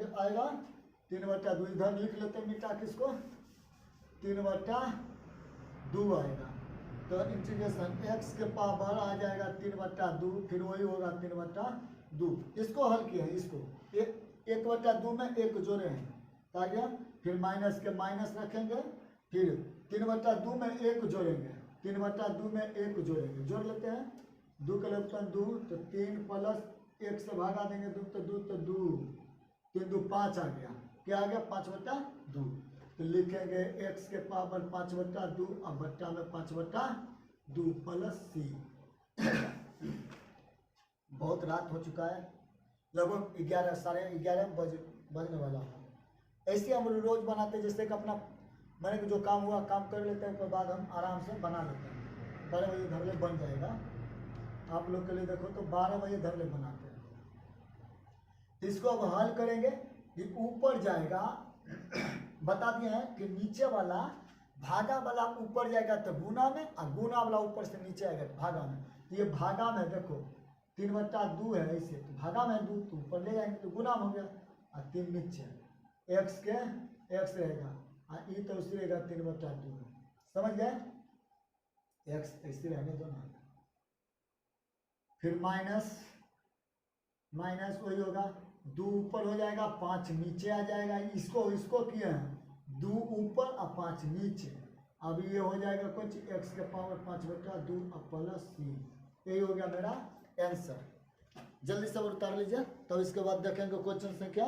3/2, इधर लिख लेते हैं मिटा के इसको, 3/2 आएगा। तो इंटीग्रेशन x के पावर आ जाएगा 3/2, फिर वही होगा 3/2। इसको हल किया है, इसको 1/2 में 1 जोड़े हैं आ गया, फिर माइनस के माइनस रखेंगे, फिर 3/2 में 1 जोड़ेंगे, 3/2 में 1 जोड़ेंगे, जोड़ लेते हैं, 2 के लघुत्तम 2 तो 3 प्लस 1 से भागा देंगे 2 तो 2 तो 2 3 2 5 आ गया, क्या आ गया 5/2। तो लिखेंगे x के पावर 5/2 और बट्टा में 5/2 प्लस c। बहुत रात हो चुका है, लगभग 11 साढ़े 11 बजने वाला है। ऐसे हम रोज बनाते हैं, जैसे कि अपना मैंने कि जो काम हुआ काम कर लेते हैं, उसके बाद हम आराम से बना लेते हैं। 12 बजे धरले बन जाएगा, आप लोग के लिए देखो तो 12 बजे धरले बनाते हैं। इसको अब हल करेंगे कि ऊपर जाएगा, बता दिए हैं कि नीचे वाला भागा वाला ऊपर जाएगा तो गुना में, और गुना वाला ऊपर से नीचे आएगा तो भागा में। तो ये भागा में देखो 3/2 है, ऐसे तो भागा में 2 तो ऊपर ले जाएंगे तो गुना हो गया, और 3 नीचे x के x रहेगा और ई तो उसी रहेगा 3/2। समझ गए, x ऐसे रहने दो ना, फिर माइनस माइनस वही होगा, 2 ऊपर हो जाएगा 5 नीचे आ जाएगा, इसको किए हैं 2 ऊपर और 5 नीचे। अब ये हो जाएगा कुछ x के पावर 5/2 प्लस c, यही हो गया मेरा आंसर। जल्दी से उतार लीजिए, तब इसके बाद देखेंगे क्वेश्चन संख्या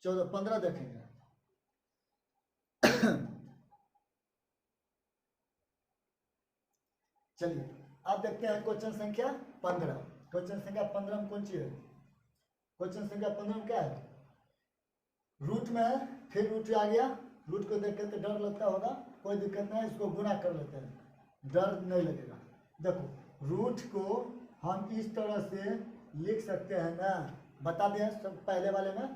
15 देखेंगे। चलिए अब देखते हैं क्वेश्चन संख्या 15। क्वेश्चन संख्या 15 में कौन सी है, क्वेश्चन संख्या 15 में क्या है, रूट में है, फिर रूट आ गया, रूट को देख के तो डर लगता होगा, कोई दिक्कत नहीं, इसको गुना कर लेते हैं, डर नहीं लगेगा। देखो रूट को हम इस तरह से लिख सकते हैं ना, बता दें सब पहले वाले में,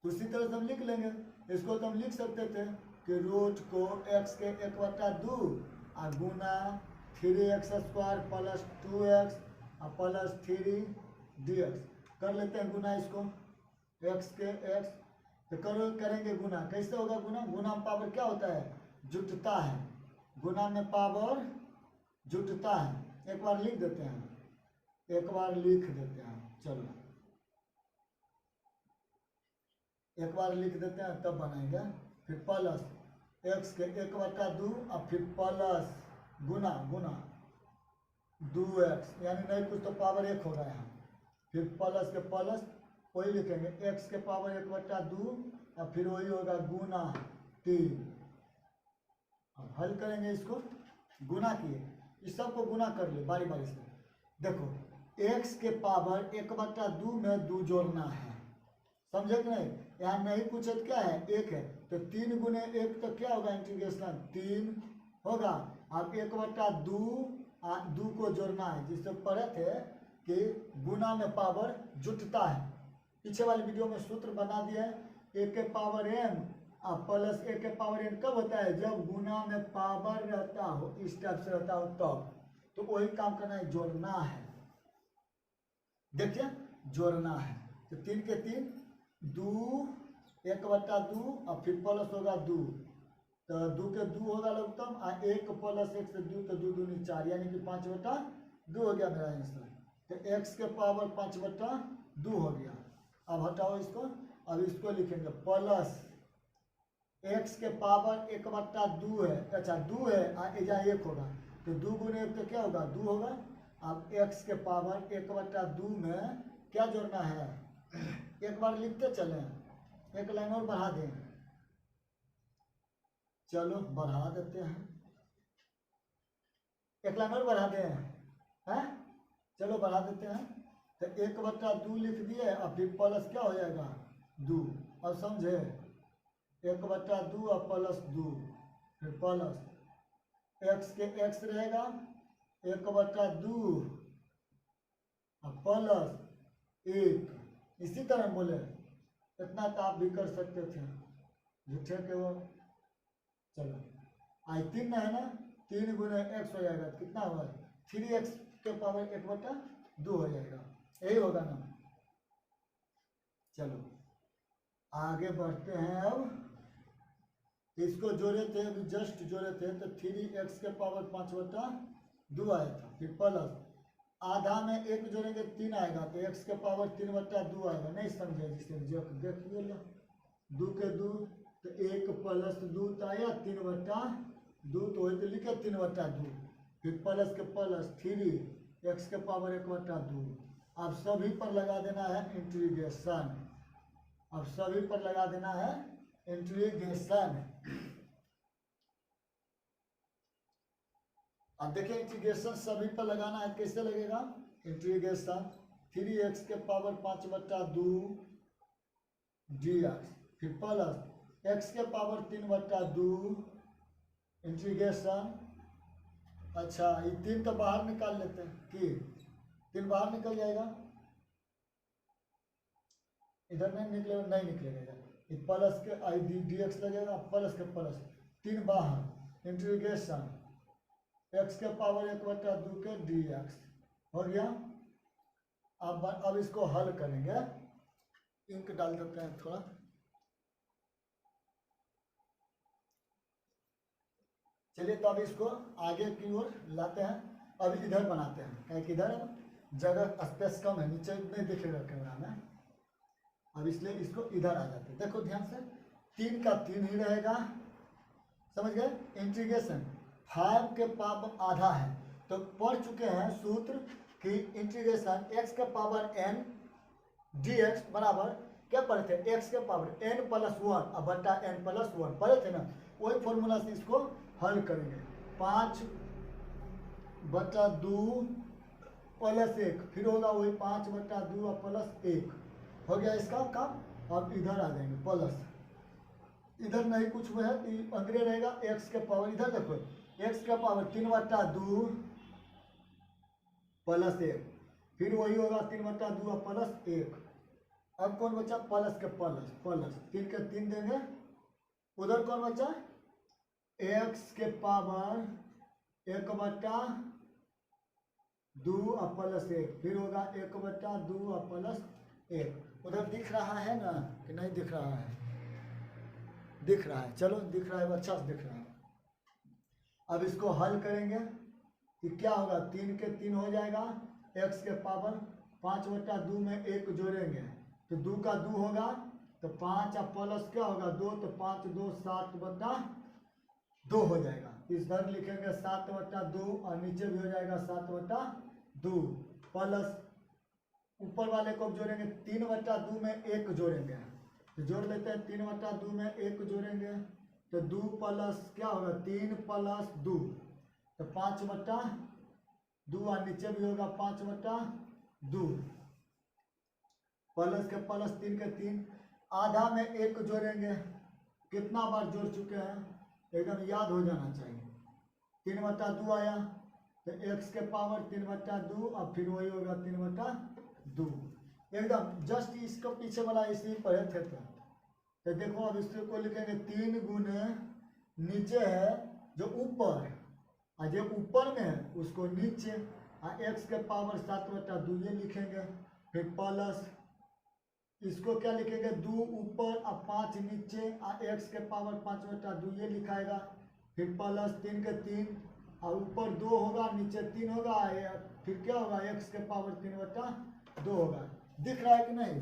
तो उसी तरह से हम लिख लेंगे। इसको तो हम लिख सकते थे कि रूट को x के 1/2 और गुना 3x² plus 2x plus 3dx कर लेते हैं गुना, इसको x के x तो करेंगे गुना, कैसे होगा गुना, गुना में पावर क्या होता है, जुटता है, गुना में पावर जुटता है। एक बार लिख देते हैं, एक बार लिख देते हैं, चलो एक बार लिख देते हैं तब बनाएंगे, फिर प्लस x के 1/2 और फिर प्लस गुना 2x, यानी नहीं कुछ तो पावर 1 होगा यहाँ, फिर प्लस के प्लस वही लिखेंगे x के पावर 1/2 और फिर वही होगा गुना 3। अब हल करेंगे, इसको गुना किए, इस सबको गुना कर ले बारी बारी से। देखो x के पावर 1/2 में 2 जोड़ना है, समझे कि नहीं, यहाँ नहीं पूछे तो क्या है 1 है, तो 3 गुने 1 तो क्या होगा इंटीग्रेशन 3 होगा। अब 1/2 को जोड़ना है, जिससे पढ़े थे कि गुना में पावर जुटता है, पीछे वाले वीडियो में सूत्र बना दिया है, a के पावर n और प्लस a के पावर n कब होता है, जब गुना में पावर रहता हो, इस टाइप से रहता हो तब, तो वही काम करना है, जोड़ना है। देखिए जोड़ना है, तो 3 के 3 2 1/2 और फिर प्लस होगा 2 तो 2 के 2 होगा लघुत्तम, और 1 प्लस 1 से 2 तो 2 दूनी 4, यानी कि 5/2 हो गया मेरा आंसर। तो x के पावर 5/2 हो गया। अब हटाओ इसको, अब इसको लिखेंगे प्लस x के पावर 1/2 है, अच्छा 2 है और एजा 1 होगा, तो 2 गुने 1 तो क्या होगा 2 होगा। अब x के पावर 1/2 में क्या जोड़ना है, एक बार लिखते चलें, एक लाइन और बढ़ा दें, चलो बढ़ा देते हैं, एक लाइन और बढ़ा दें हैं, चलो बढ़ा देते हैं। तो 1/2 लिख दिए, अब फिर प्लस क्या हो जाएगा 2, अब समझे 1/2 और प्लस 2, फिर प्लस x के x रहेगा 1/2 और प्लस 1, इसी तरह बोले, इतना तो आप भी कर सकते थे, झूठे के वो। चलो आई 3 है ना, 3 गुने x हो जाएगा, कितना हुआ 3x के पावर 1/2 हो जाएगा, यही होगा ना। चलो आगे बढ़ते हैं। अब इसको जोड़े थे, अभी जस्ट जोड़े थे, तो 3x के पावर 5/2 आया था, फिर प्लस आधा में 1 जोड़ेंगे 3 आएगा, तो x के पावर 3/2 आएगा, नहीं समझे जिसे देखिए लो, 2 के 2 तो 1 प्लस 2 तो आया 3/2, तो वही तो लिखे 3/2, फिर प्लस के प्लस 3x के पावर 1/2। अब सभी पर लगा देना है इंटीग्रेशन, अब सभी पर लगा देना है इंटीग्रेशन। अब देखिए इंटीग्रेशन सभी पर लगाना है, कैसे लगेगा, इंटीग्रेशन 3x के पावर 5/2 dx, फिर प्लस x के पावर 3/2 इंटीग्रेशन, अच्छा ये 3 तो बाहर निकाल लेते हैं, कि 3 बाहर निकल जाएगा, इधर नहीं निकलेगा, नहीं निकलेगा, ये प्लस के आई dx लगेगा, प्लस के प्लस 3 बाहर, इंटीग्रेशन x के पावर 1/2 के dx हो गया। अब इसको हल करेंगे, इंक डाल देते हैं थोड़ा, चलिए तो अब इसको आगे की ओर लाते हैं, अब इधर बनाते हैं, क्योंकि इधर जगह स्पेस कम है, नीचे नहीं दिखेगा कैमरा में, अब इसलिए इसको इधर आ जाते हैं। देखो ध्यान से, 3 का 3 ही रहेगा, समझ गए। इंटीग्रेशन 5 के पावर आधा है, तो पढ़ चुके हैं सूत्र कि इंटीग्रेशन x के पावर n dx बराबर क्या पढ़े थे, x के पावर n + 1 अब बटा n + 1 पढ़े थे ना, वही फॉर्मूला से इसको हल करेंगे। 5/2 + 1, फिर होगा वही 5/2 और +1 हो गया इसका काम। अब इधर आ जाएंगे प्लस, इधर नहीं कुछ हुआ है तो अंदर रहेगा x के पावर, इधर देखो x के पावर 3/2 + 1, फिर वही होगा 3/2 और +1। अब कौन बचा, प्लस के प्लस, प्लस 3 के 3 देंगे, उधर कौन बचा x के पावर 1/2 और +1, फिर होगा 1/2 और +1। उधर दिख रहा है ना कि नहीं दिख रहा है, दिख रहा है, चलो दिख रहा है, अच्छा से दिख रहा है। अब इसको हल करेंगे कि क्या होगा, 3 के 3 हो जाएगा, x के पावर 5/2 में 1 जोड़ेंगे तो 2 का 2 होगा, तो 5 और प्लस क्या होगा 2, तो 5 2 7/2 हो जाएगा। इधर लिखेंगे 7/2 और नीचे भी हो जाएगा 7/2, प्लस ऊपर वाले को जोड़ेंगे 3/2 में 1 जोड़ेंगे, तो जोड़ लेते हैं 3/2 में 1 जोड़ेंगे, तो 2 प्लस क्या होगा 3 + 2, तो 5/2 और नीचे भी होगा 5/2, प्लस के प्लस 3 के 3, आधा में 1 जोड़ेंगे, कितना बार जोड़ चुके हैं एकदम याद हो जाना चाहिए। 3/2 आया, तो x के पावर 3/2 और फिर वही होगा 3/2, एकदम जस्ट इसको पीछे वाला इसी पढ़े थे। तो देखो अब इसको लिखेंगे 3 गुने नीचे है जो ऊपर, और जो ऊपर में है उसको नीचे, और x के पावर 7/2 ये लिखेंगे, फिर प्लस इसको क्या लिखेंगे, 2 ऊपर और 5 नीचे और x के पावर 5/2 ये लिखाएगा। फिर प्लस 3 के 3 और ऊपर 2 होगा नीचे 3 होगा, फिर क्या होगा x के पावर 3/2 होगा। दिख रहा है कि नहीं,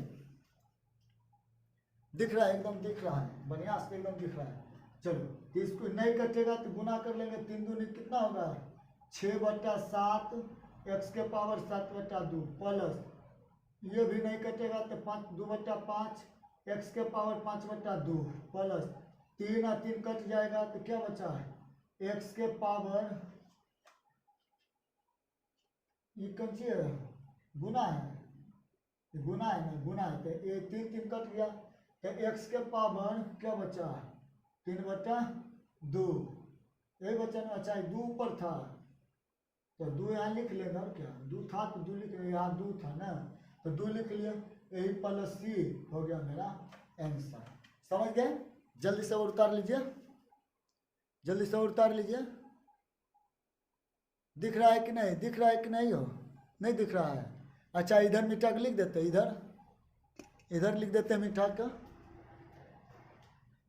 दिख रहा है, एकदम दिख रहा है, बढ़िया से एकदम दिख रहा है। चलो तो इसको नहीं कटेगा तो गुना कर लेंगे, 3 दूनी कितना होगा 6/7 x के पावर 7/2 प्लस ये भी नहीं कटेगा तो 2/5 x के पावर 5/2 प्लस 3 और 3 कट जाएगा तो क्या बचा है x के पावर, ये कौन सी है, गुना है, गुना है ना, गुना है तो ये 3 कट गया तो x के पावर क्या बचा 3/2 यही बचा ना। अच्छा 2 ऊपर था तो 2 यहाँ लिख लेंगे, और क्या 2 था तो 2 लिख लेंगे, यहाँ 2 था ना तो 2 लिख लिया, यही प्लस सी हो गया मेरा आंसर। समझ गए, जल्दी से और उतार लीजिए, जल्दी से और उतार लीजिए। दिख रहा है कि नहीं, दिख रहा है कि नहीं हो, नहीं दिख रहा है। अच्छा इधर मीठा का लिख देते, इधर लिख देते हैं मीठा का,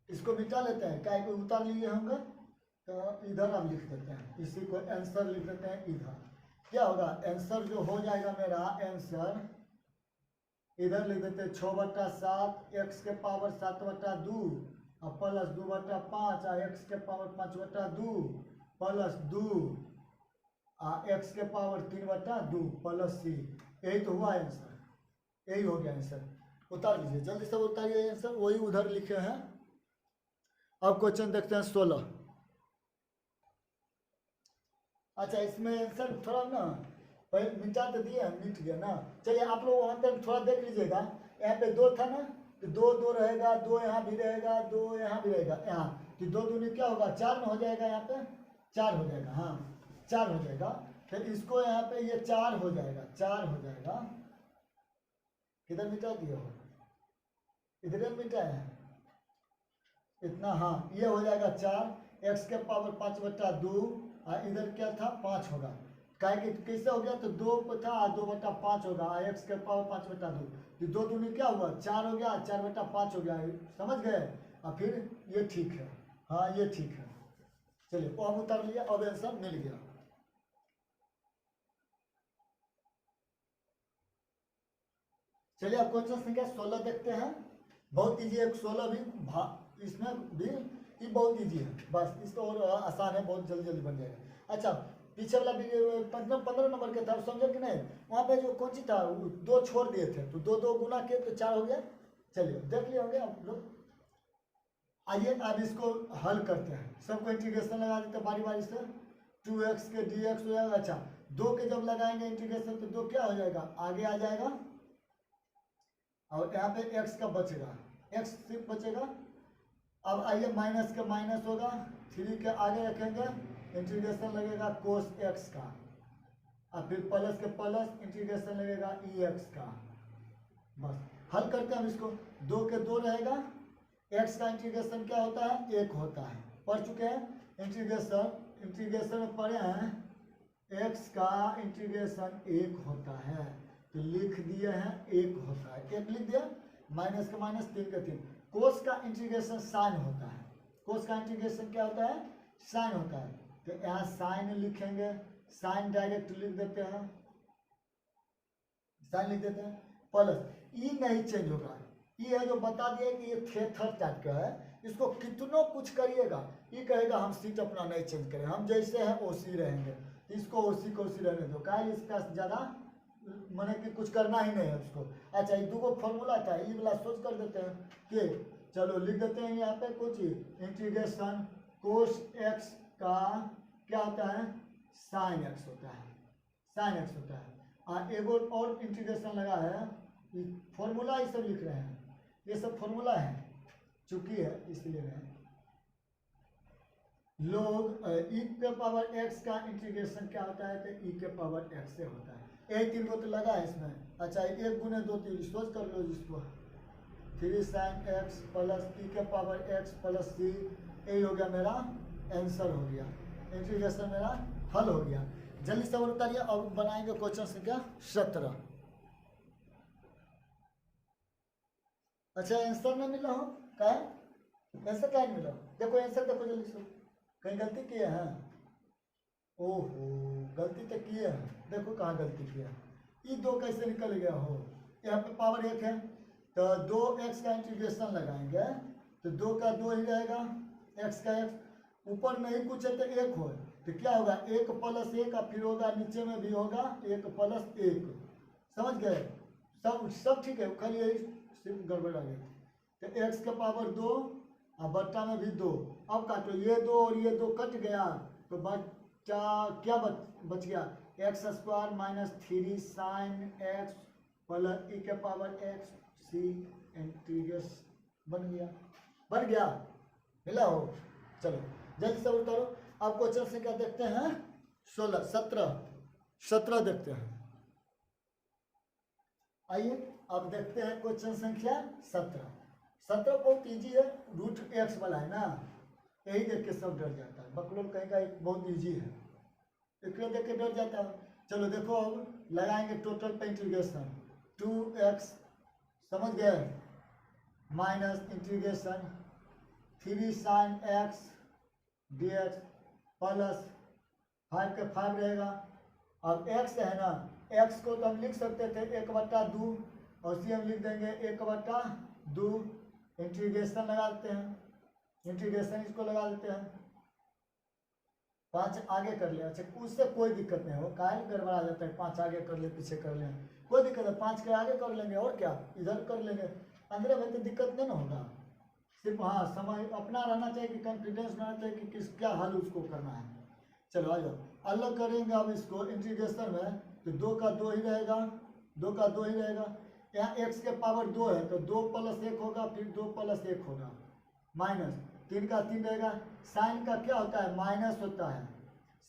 इसको मिटा लेते हैं, क्या उतार लिए होंगे तो इधर हम लिख देते हैं, इसी को आंसर लिख देते हैं इधर। क्या होगा आंसर जो हो जाएगा मेरा आंसर, इधर लिख देते हैं 6/7 x के पावर 7/2 और प्लस 2/5 और x के पावर 5/2 प्लस 2 और x के पावर 3/2 प्लस c, यही तो हुआ आंसर, यही हो गया आंसर। उतार लीजिए, जल्दी से उतारिए आंसर, वही उधर लिखे हैं। अब क्वेश्चन देखते हैं 16। अच्छा इसमें आंसर थोड़ा ना पहले मिटा तो दिया, मिट गया ना। चलिए आप लोग वहाँ पर थोड़ा देख लीजिएगा, यहाँ पे 2 था ना तो 2 रहेगा, 2 यहाँ भी रहेगा, 2 यहाँ भी रहेगा, यहाँ तो 2 दूनी क्या होगा 4 में हो जाएगा, यहाँ पे 4 हो जाएगा, हाँ 4 हो जाएगा। फिर इसको यहाँ पे ये 4 हो जाएगा, 4 हो जाएगा, किधर मिटा दिया हो, इधर मिटा है इतना, हाँ ये हो जाएगा 4 x के पावर 5/2 और इधर क्या था 5 होगा, काय कि कैसे हो गया तो 2 था 2/5 होगा, x के पावर 5/2 तो 2 दूनी क्या हुआ 4 हो गया, 4/5 हो गया, समझ गए। और फिर ये ठीक है, हाँ ये ठीक है। चलिए वो हम उतार लिया, अब आंसर मिल गया। चलिए अब क्वेश्चन संख्या 16 देखते हैं, बहुत इजी है 16 भी, इसमें भी ये बहुत इजी है, बस इसको और आसान है, बहुत जल्दी जल्दी बन जाएगा। अच्छा पीछे वाला भी 15 नंबर के था, समझो कि नहीं, वहाँ पे जो कौन सी था 2 छोड़ दिए थे तो 2 गुना किए तो 4 हो गया। चलिए देख लिए होंगे आप लोग। आइए अब इसको हल करते हैं, सबको इंटीग्रेशन लगा देते हैं बारी बारी से। 2x के dx हो जाएगा। अच्छा 2 के जब लगाएंगे इंटीग्रेशन तो 2 क्या हो जाएगा आगे आ जाएगा, और यहाँ पे x का बचेगा, x सिर्फ बचेगा। अब आइए माइनस का माइनस होगा, 3 के आगे रखेंगे इंटीग्रेशन लगेगा कोस x का, और फिर प्लस के प्लस इंटीग्रेशन लगेगा ex का। बस हल करते हैं हम इसको, 2 के 2 रहेगा, x का इंटीग्रेशन क्या होता है 1 होता है, पढ़ चुके हैं इंटीग्रेशन में पढ़े हैं, x का इंटीग्रेशन 1 होता है तो लिख दिए हैं 1 होता है, 1 लिख दिया, माइनस का माइनस 3 का 3। कोस का इंटीग्रेशन साइन होता है, कोस का इंटीग्रेशन क्या होता है साइन होता है, तो यहाँ साइन लिखेंगे, साइन डायरेक्ट लिख देते हैं, साइन लिख देते हैं, प्लस ई नहीं चेंज होगा, ई है जो बता दिया कि ये थेथर टाइप का है, इसको कितनों कुछ करिएगा ये कहेगा हम सीट अपना नहीं चेंज करें, हम जैसे हैं ओसी रहेंगे, इसको ओसी को ओसी रहने दो, क्या इसका ज़्यादा मैंने कि कुछ करना ही नहीं है उसको। अच्छा ये 2 फॉर्मूला था, ये वाला सोच कर देते हैं कि चलो लिख देते हैं यहाँ पे कुछ इंटीग्रेशन कोस x का क्या होता है साइन x होता है, साइन x होता है, और एक और इंटीग्रेशन लगा है, फॉर्मूला ये सब लिख रहे हैं, ये सब फॉर्मूला है चूंकि है इसलिए मैं लोग ई के पावर x का इंटीग्रेशन क्या होता है तो ई के पावर x से होता है, यही 3 को तो लगा है इसमें। अच्छा 1 गुने 2 3 सोच कर लो जिसको, 3 sin x प्लस ई के पावर x प्लस c, यही हो गया मेरा आंसर हो गया, इंटीग्रेशन मेरा हल हो गया। जल्दी से उतारिए, अब बनाएंगे क्वेश्चन संख्या 17। अच्छा आंसर नहीं मिला हो क्या आंसर क्या नहीं मिला देखो आंसर देखो जल्दी से कहीं गलती किए हैं ओहो गलती तो किए हैं देखो कहाँ गलती किया ये दो कैसे निकल गया हो यहाँ पे पावर एक है तो 2x का इंटीग्रेशन लगाएंगे तो 2 का 2 ही रहेगा x का x ऊपर नहीं कुछ है तो एक हो तो क्या होगा 1 प्लस 1 और फिर होगा नीचे में भी होगा 1 प्लस 1 समझ गए सब ठीक है खाली यही सिर्फ गड़बड़ आ गई तो x के पावर 2 और बट्टा में भी 2 अब काटो ये 2 और ये 2 कट गया तो बच्चा क्या बच गया x square minus 3 sine x plus e के पावर एक्स सी इंटीग्रस बन गया मिला हो चलो जल्दी से उतारो अब क्वेश्चन से क्या देखते हैं 17 देखते हैं आइए अब देखते हैं क्वेश्चन संख्या 17 बहुत इजी है रूट एक्स वाला है ना यही देख के सब डर जाता है बकलोल कहीं का एक बहुत इजी है एक देख के डर जाता है चलो देखो अब लगाएंगे टोटल पे इंटीग्रेशन 2x समझ गए minus integration 3 sine x D x plus 5 के 5 रहेगा अब x है ना x को तो हम लिख सकते थे 1/2 और सी हम लिख देंगे 1/2 इंटीग्रेशन लगा देते हैं इंटीग्रेशन इसको लगा देते हैं 5 आगे कर ले अच्छा उससे कोई दिक्कत नहीं हो काहे गड़बड़ा जाता है 5 आगे कर ले पीछे कर ले कोई दिक्कत है 5 के आगे कर लेंगे और क्या इधर कर लेंगे अंदर में तो दिक्कत नहीं ना होगा सिर्फ हाँ समय अपना रहना चाहिए कि कॉन्फिडेंस रहना चाहिए कि किस क्या हल उसको करना है चलो आ जाओ अलग करेंगे अब इसको इंटीग्रेशन में तो 2 का 2 ही रहेगा 2 का 2 ही रहेगा यहाँ x के पावर 2 है तो 2 प्लस 1 होगा फिर 2 प्लस 1 होगा माइनस 3 का 3 रहेगा साइन का क्या होता है माइनस होता है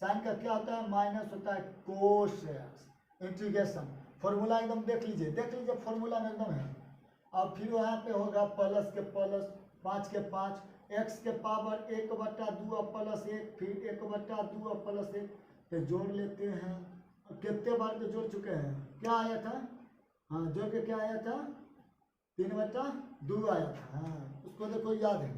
साइन का क्या होता है माइनस होता है कोस इंटीग्रेशन फॉर्मूला एकदम देख लीजिए फॉर्मूला में एकदम है अब फिर यहाँ पे होगा प्लस के प्लस 5 के 5 x के पावर 1/2 प्लस 1 फिर 1/2 प्लस 1 पे जोड़ लेते हैं कितने बार तो जोड़ चुके हैं क्या आया था हाँ जोड़ के क्या आया था 3/2 आया था हाँ उसको देखो याद है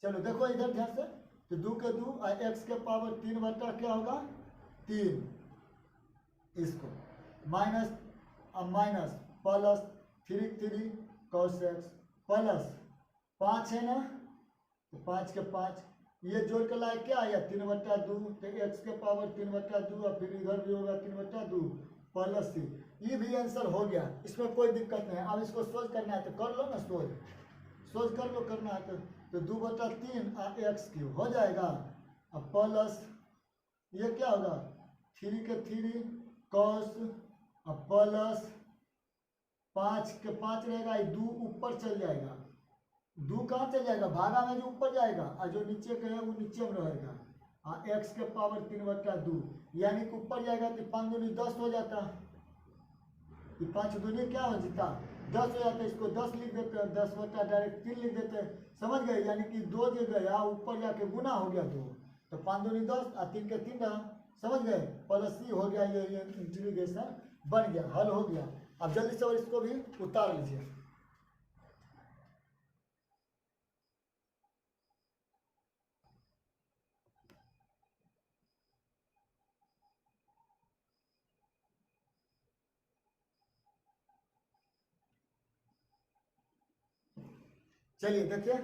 चलो देखो इधर ध्यान से तो 2 के 2 और x के पावर 3 क्या होगा 3 इसको minus plus 3 cos x plus 5 है ना तो 5 के 5 ये जोड़ के लाए क्या आया 3/2 तो x के पावर 3/2 और फिर इधर भी होगा 3/2 प्लस c ये भी आंसर हो गया इसमें कोई दिक्कत नहीं है अब इसको सोच करना है तो कर लो ना सोच कर लो करना है तो 2/3 x क्यूब हो जाएगा अब प्लस ये क्या होगा 3 के 3 cos अब प्लस 5 के 5 रहेगा 2 ऊपर चल जाएगा 2 कहाँ चल जाएगा भागा में जो ऊपर जाएगा और जो नीचे का है वो नीचे में रहेगा x के पावर 3/2 यानी कि ऊपर जाएगा तो 5 दूनी 10 हो जाता 5 दूनी क्या हो जाता 10 हो जाता इसको 10 लिख देते हैं 10 बटा डायरेक्ट 3 लिख देते हैं समझ गए यानी कि 2 जो गया ऊपर जाके गुना हो गया 2 तो 5 दूनी 10 और 3 के 3 रहा समझ गए प्लस c हो गया ये इंटीग्रेशन बन गया हल हो गया अब जल्दी से और इसको भी उतार लीजिए चलिए देखिए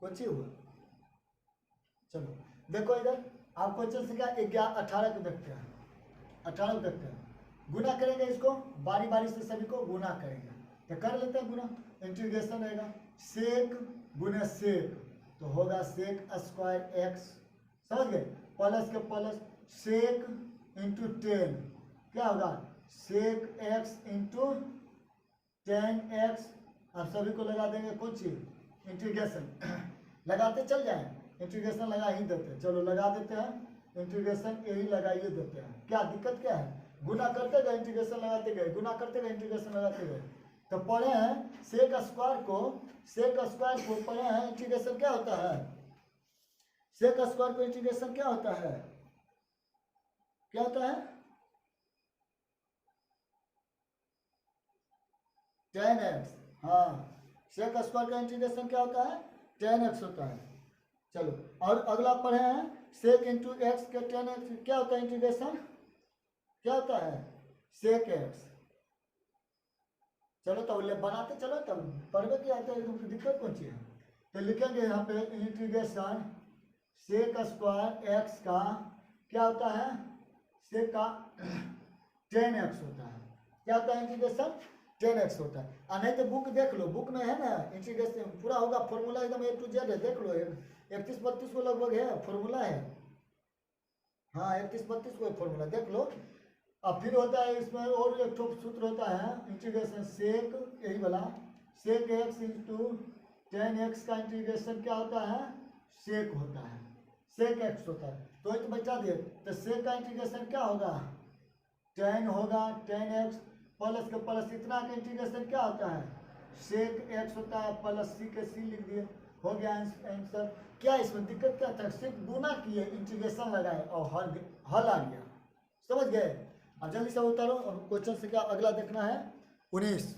कुछ ही हुआ चलो देखो इधर आप क्वेश्चन से क्या 18 को देखते हैं 18 को देखते हैं गुना करेंगे इसको बारी बारी से सभी को गुना करेंगे तो कर लेते हैं गुना इंटीग्रेशन रहेगा सेक गुना सेक तो होगा सेक स्क्वायर एक्स समझ गए प्लस के प्लस सेक इंटू 10 क्या होगा सेक एक्स इंटू 10x अब सभी को लगा देंगे कुछ इंटीग्रेशन लगाते चल जाए इंटीग्रेशन लगा ही देते चलो लगा देते हैं इंटीग्रेशन यही लगाइए देते हैं क्या दिक्कत क्या है गुना करते गए इंटीग्रेशन लगाते गए गुना करते गए इंटीग्रेशन लगाते गए तो पढ़े हैं सेक स्क्वायर को पढ़े हैं इंटीग्रेशन क्या होता है सेक स्क्वायर को इंटीग्रेशन क्या होता है टेन एक्स। हाँ, सेक स्क्वायर का इंटीग्रेशन क्या होता है? टेन एक्स होता है। चलो और अगला पढ़े हैं सेक इंटू एक्स के टेन एक्स क्या होता है इंटीग्रेशन? क्या होता है? Sec x. चलो तो बनाते चलो तब पढ़वे क्या आता है, तुमको दिक्कत कौन सी है? तो लिखेंगे यहाँ पे इंटीग्रेशन सेक स्क्वायर एक्स का क्या होता है? सेक का टेन एक्स होता है। क्या होता है इंटीग्रेशन? टेन एक्स होता है। और नहीं तो बुक देख लो, बुक में है ना इंटीग्रेशन पूरा होगा, फॉर्मूला एकदम ए टू जेड है, देख लो 31-32 को लगभग है फॉर्मूला है। हाँ 31-32 को फॉर्मूला देख लो। अब फिर होता है इसमें और एक ठोक सूत्र होता है इंटीग्रेशन सेक, यही वाला sec x into tan x का इंटीग्रेशन क्या होता है? सेक होता है, सेक एक्स होता है। तो एक बचा दिए तो सेक का इंटीग्रेशन क्या होगा? टेन होगा, टेन एक्स प्लस के प्लस इतना का इंटीग्रेशन क्या होता है? सेक एक्स होता है प्लस सी के सी लिख दिए, हो गया आंसर। क्या इसमें दिक्कत क्या था? सिर्फ गुना किए, इंटीग्रेशन लगाए और हल आ गया। समझ गए? अब जल्दी से उतारो और क्वेश्चन से क्या अगला देखना है 19।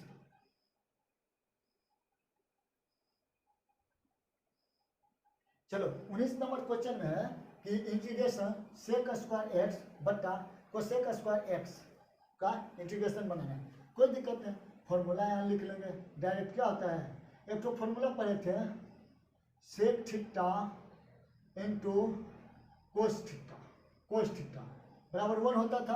चलो 19 नंबर क्वेश्चन में है कि इंटीग्रेशन सेक स्क्वायर एक्स बट्टा कोसेक स्क्वायर एक्स का इंटीग्रेशन बनाना है। कोई दिक्कत नहीं, फॉर्मूला यहाँ लिख लेंगे डायरेक्ट। क्या होता है? एक तो फॉर्मूला पढ़े थे sec theta into cos theta, cos theta बराबर 1 होता था,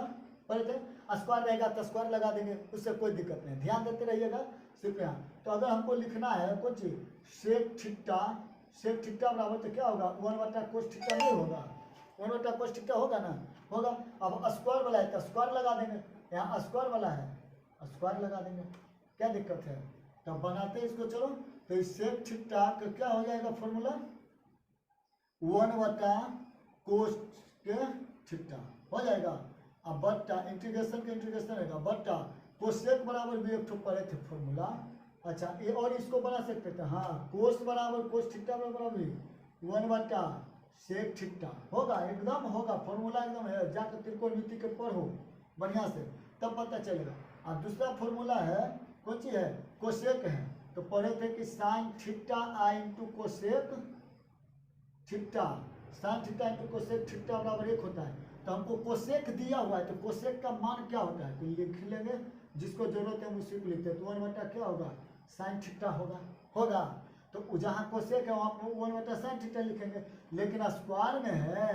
पढ़े थे। स्क्वायर रहेगा तो स्क्वायर लगा देंगे, उससे कोई दिक्कत नहीं, ध्यान देते रहिएगा सिर्फ यहाँ। तो अगर हमको लिखना है कुछ सेक थीटा, सेक थीटा बराबर तो क्या होगा? 1/cos थीटा नहीं होगा? 1/cos थीटा होगा ना, होगा। अब स्क्वायर वाला है तो स्क्वायर लगा देंगे, यहाँ स्क्वायर वाला है स्क्वायर लगा देंगे, क्या दिक्कत है? तो बनाते हैं इसको। चलो तो इस सेक थीटा का क्या हो जाएगा फॉर्मूला? 1/cos के थीटा हो जाएगा। अब बट्टा इंटीग्रेशन का इंटीग्रेशन रहेगा बट्टा कोसेक बराबर भी एक पढ़े थे फॉर्मूला। अच्छा ये और इसको बना सकते थे, हाँ कोस बराबर कोस थीटा बराबर भी 1/सेक थीटा होगा, एकदम होगा फॉर्मूला एकदम है। जाकर त्रिकोणमिति के पढ़ो बढ़िया से, तब पता चलेगा। और दूसरा फॉर्मूला है कौन सी है? कोसेक है। तो पढ़े थे कि sine theta I into cosec theta, sine theta into cosec theta बराबर 1 होता है। तो हमको कोसेक दिया हुआ है तो कोसेक का मान क्या होता है तो लिख लेंगे, जिसको जरूरत है उसी को लिखते हैं। तो 1 क्या होगा? साइन थीटा होगा, होगा। तो जहाँ कोसेक है वहाँ 1/साइन थीटा लिखेंगे, लेकिन स्क्वायर में है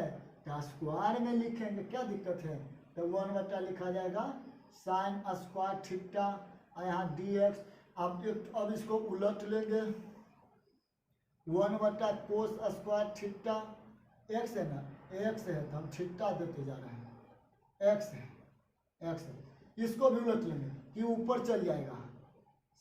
तो स्क्वायर में लिखेंगे, क्या दिक्कत है? तो 1 लिखा जाएगा साइन स्क्वायर थीटा और यहाँ dx। अब इसको उलट लेंगे, 1/कोस स्क्वायर थीटा, एक्स है ना, एक्स है तो हम थीटा देते जा रहे हैं, एक्स है, एक्स है। इसको भी उलट लेंगे कि ऊपर चल जाएगा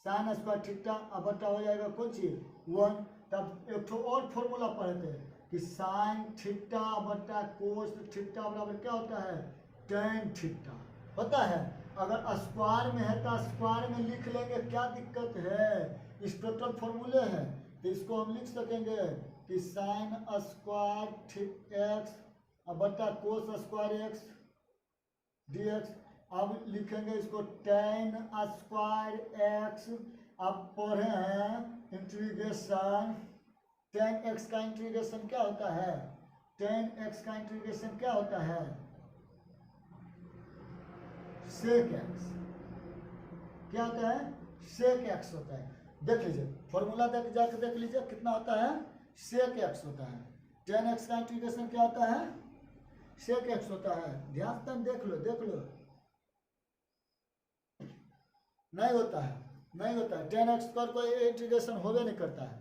साइन स्क्वायर थीटा, अब बट्टा हो जाएगा कौन चीज 1। तब एक तो और फॉर्मूला पढ़े थे कि साइन थीटा बट्टा कोस थीटा बराबर क्या होता है? टेन थीटा होता है। अगर स्क्वायर में है तो स्क्वायर में लिख लेंगे, क्या दिक्कत है? इस टोटल फॉर्मूले है तो इसको हम लिख सकेंगे कि साइन स्क्वायर एक्स बट्टा कोस स्क्वायर एक्स dx। अब लिखेंगे इसको टेन स्क्वायर एक्स। अब पढ़े हैं इंटीग्रेशन टेन एक्स का इंटीग्रेशन क्या होता है? टेन एक्स का इंटीग्रेशन क्या होता है? Sec x. क्या होता है? सेक एक्स होता है। देख लीजिए फॉर्मूला देख जाकर देख लीजिए कितना होता है? सेक एक्स होता है। टेन एक्स का इंटीग्रेशन क्या होता है? सेक एक्स होता है। ध्यान से देख लो, देख लो। नहीं होता है, नहीं होता है। टेन एक्स पर कोई इंटीग्रेशन होवे नहीं करता है,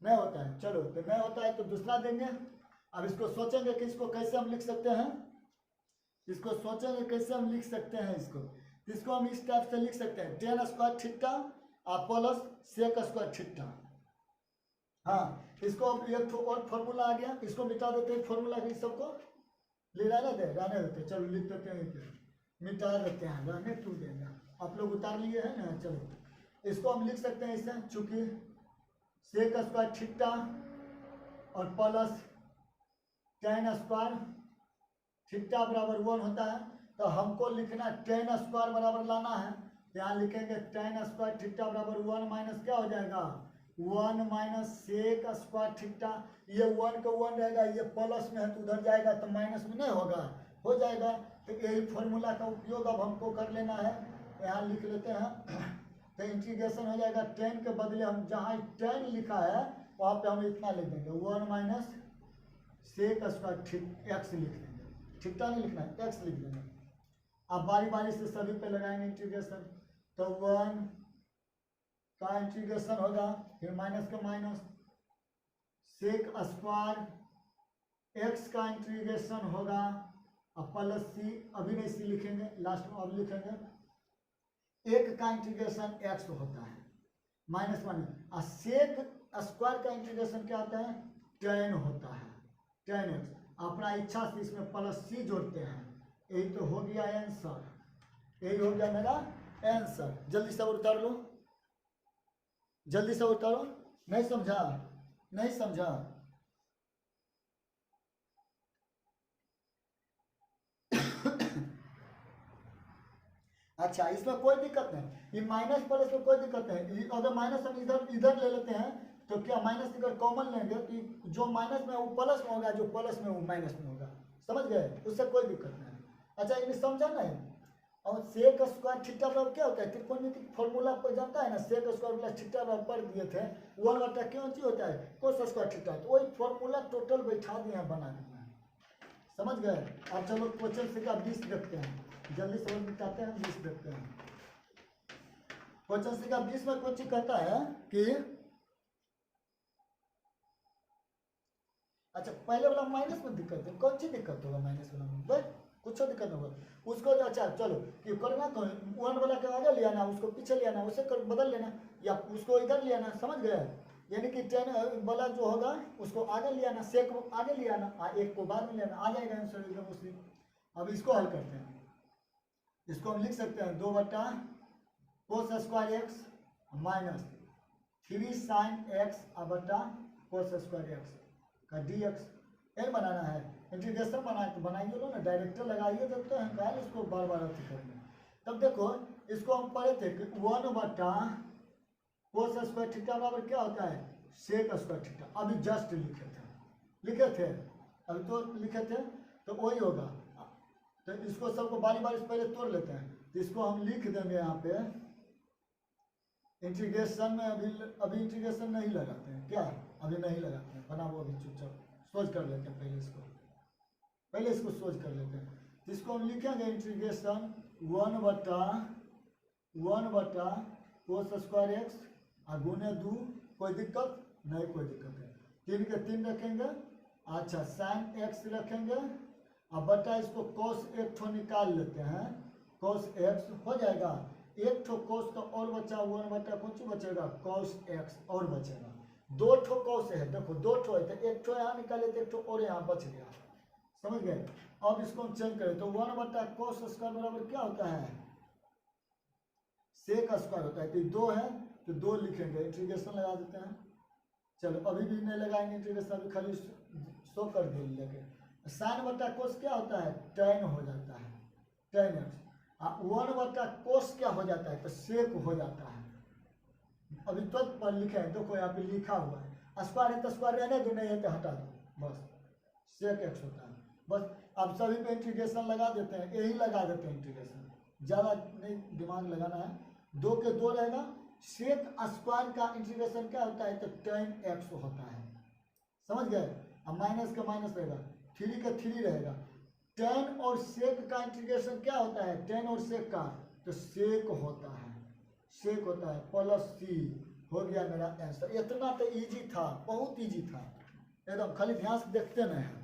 नहीं होता है। चलो तो नहीं होता है तो दूसरा देंगे। अब इसको सोचेंगे कि इसको कैसे हम लिख सकते हैं, इसको सोचेंगे कैसे हम लिख सकते हैं। इसको हम इस टाइप से लिख सकते हैं tan square theta plus sec square theta. हाँ इसको एक और फॉर्मूला आ गया, इसको मिटा देते हैं फॉर्मूला के सबको ले रहने देते, चलो लिख देते हैं, मिटा देते हैं, रहने क्यों देंगे, आप लोग उतार लिए हैं ना। चलो इसको हम लिख सकते हैं इससे, चूंकि सेक स्क्वायर थीटा और प्लस टेन स्क्वायर थीटा बराबर 1 होता है, तो हमको लिखना टेन स्क्वायर बराबर लाना है यहाँ लिखेंगे tan स्क्वायर थीटा बराबर 1 माइनस क्या हो जाएगा 1 माइनस सेक स्क्वायर थीटा। ये 1 का 1 रहेगा, ये प्लस में है तो उधर जाएगा तो माइनस में नहीं होगा, हो जाएगा। तो यही फॉर्मूला का उपयोग अब हमको कर लेना है। यहाँ लिख लेते हैं तो इंटीग्रेशन हो जाएगा tan के बदले हम जहाँ tan लिखा है वहाँ पे हम इतना लिख देंगे 1 माइनस सेक स्क्वायर एक्स लिख देंगे, थीटा नहीं लिखना है, एक्स लिख देंगे। अब बारी बारी से सभी पे लगाएंगे इंटीग्रेशन। तो 1 का इंटीग्रेशन होगा, फिर माइनस का माइनस, सेक स्क्वायर एक्स का इंटीग्रेशन होगा, अब प्लस सी, अभी नहीं सी लिखेंगे, लास्ट में अब लिखेंगे। एक का इंटीग्रेशन एक्स होता है माइनस माइनस, और सेक स्क्वायर का इंटीग्रेशन क्या होता है tan होता है, tan एक्स। अपना इच्छा से इसमें प्लस सी जोड़ते हैं, यही तो हो गया आंसर, यही हो गया मेरा आंसर। जल्दी से उतार लो, जल्दी से उतारो, नहीं समझा, नहीं समझा। अच्छा, इसमें कोई दिक्कत नहीं, ये माइनस प्लस में कोई दिक्कत नहीं। अगर माइनस हम इधर इधर ले लेते हैं तो क्या माइनस इधर कॉमन लेंगे तो जो माइनस में है वो प्लस में होगा, जो प्लस में वो माइनस में होगा, समझ गए, उससे कोई दिक्कत नहीं। अच्छा, ये समझा नहीं। और सेक स्क्वायर थीटा बराबर क्या होता है, त्रिकोणमितिक फॉर्मूला पर जानता है ना, सेक स्क्वायर प्लस थीटा बराबर पढ़ दिए थे, 1 क्यों चीज होता है कोस स्क्वायर थीटा, तो वही फॉर्मूला टोटल बैठा दिए हैं, बना दिए हैं, समझ गए। अब चलो क्वेश्चन से का 20 देखते हैं, जल्दी समझ बिताते हैं, 20 देखते हैं। क्वेश्चन से का 20 में कुछ कहता है कि अच्छा पहले वाला माइनस में दिक्कत है, कौन सी दिक्कत होगा माइनस वाला में, बस कुछ दिक्कत होगा उसको। अच्छा चलो कि करना तो 1 वाला के आगे ले आना, उसको पीछे ले आना, उसे बदल लेना, या उसको इधर ले आना, समझ गए। यानी कि tan वाला जो होगा उसको आगे ले आना, सेक को आगे ले आना, एक को बाद में ले आना, आ जाएगा आंसर एकदम उसी। अब इसको हल करते हैं, इसको हम लिख सकते हैं 2 बटा cos square x minus 3 sine x बटा कोस स्क्वायर एक्स का डी एक्स। एन बनाना है, इंटीग्रेशन बनाए तो बनाइए लो ना, डायरेक्टर लगाइए देते हैं, कहा इसको बार बार अथी करेंगे। तब देखो इसको हम पढ़े थे कि 1 बटा कोस स्क्वायर थीटा बराबर क्या होता है सेक स्क्वायर थीटा, अभी जस्ट लिखे थे अभी तो लिखे थे, तो वही होगा। तो इसको सबको बारी बारी से पहले तोड़ लेते हैं, तो इसको हम लिख देंगे यहाँ पे इंटीग्रेशन में, अभी इंटीग्रेशन नहीं लगाते हैं क्या, अभी नहीं लगाते हैं, बना वो अभी चुपचाप सोच कर लेते हैं, पहले इसको सोच कर लेते हैं। तो इसको हम लिखेंगे इंटीग्रेशन 1 बटा कोस स्क्वायर एक्स और गुने 2, कोई दिक्कत नहीं, कोई दिक्कत है, 3 के 3 रखेंगे। अच्छा साइन एक्स रखेंगे, अब बटा इसको कोस एक ठो निकाल लेते हैं, कोस एक्स हो जाएगा, एक ठो कोस तो और बचा 1 बटा कौन सी बचेगा कोस एक्स और बचेगा, 2 ठो कोस है, देखो 2 ठो है तो एक ठो यहाँ निकाले तो एक ठो और यहाँ बच गया, समझ गए। अब इसको हम चेंज करें तो 1 बटा कोस स्क्वायर बराबर क्या होता है सेक स्क्वायर होता है, तो 2 है तो 2 लिखेंगे, इंटीग्रेशन लगा देते हैं। चलो अभी भी नहीं लगाएंगे इंटीग्रेशन, अभी खाली शो कर दिए लेके। साइन बटा कोस क्या होता है tan हो जाता है, tan एक्स। 1 बटा कोस क्या हो जाता है तो सेक हो जाता है, अभी तो पर लिखे हैं, देखो यहाँ पे लिखा हुआ है, स्क्वायर है तो स्क्वायर रहने दो, नहीं है तो हटा दो, बस सेक एक्स होता है। बस अब सभी पे इंटीग्रेशन लगा देते हैं, यही लगा देते हैं इंटीग्रेशन, ज़्यादा नहीं दिमाग लगाना है। 2 के 2 रहेगा, सेक स्क्वायर का इंटीग्रेशन क्या होता है तो tan एक्स होता है, समझ गए। अब माइनस का माइनस रहेगा, 3 का 3 रहेगा, tan और सेक का इंटीग्रेशन क्या होता है tan और सेक का तो सेक होता है, सेक होता है, प्लस सी हो गया मेरा आंसर। इतना तो इजी था, बहुत इजी था एकदम, खाली ध्यान से देखते नहीं हैं।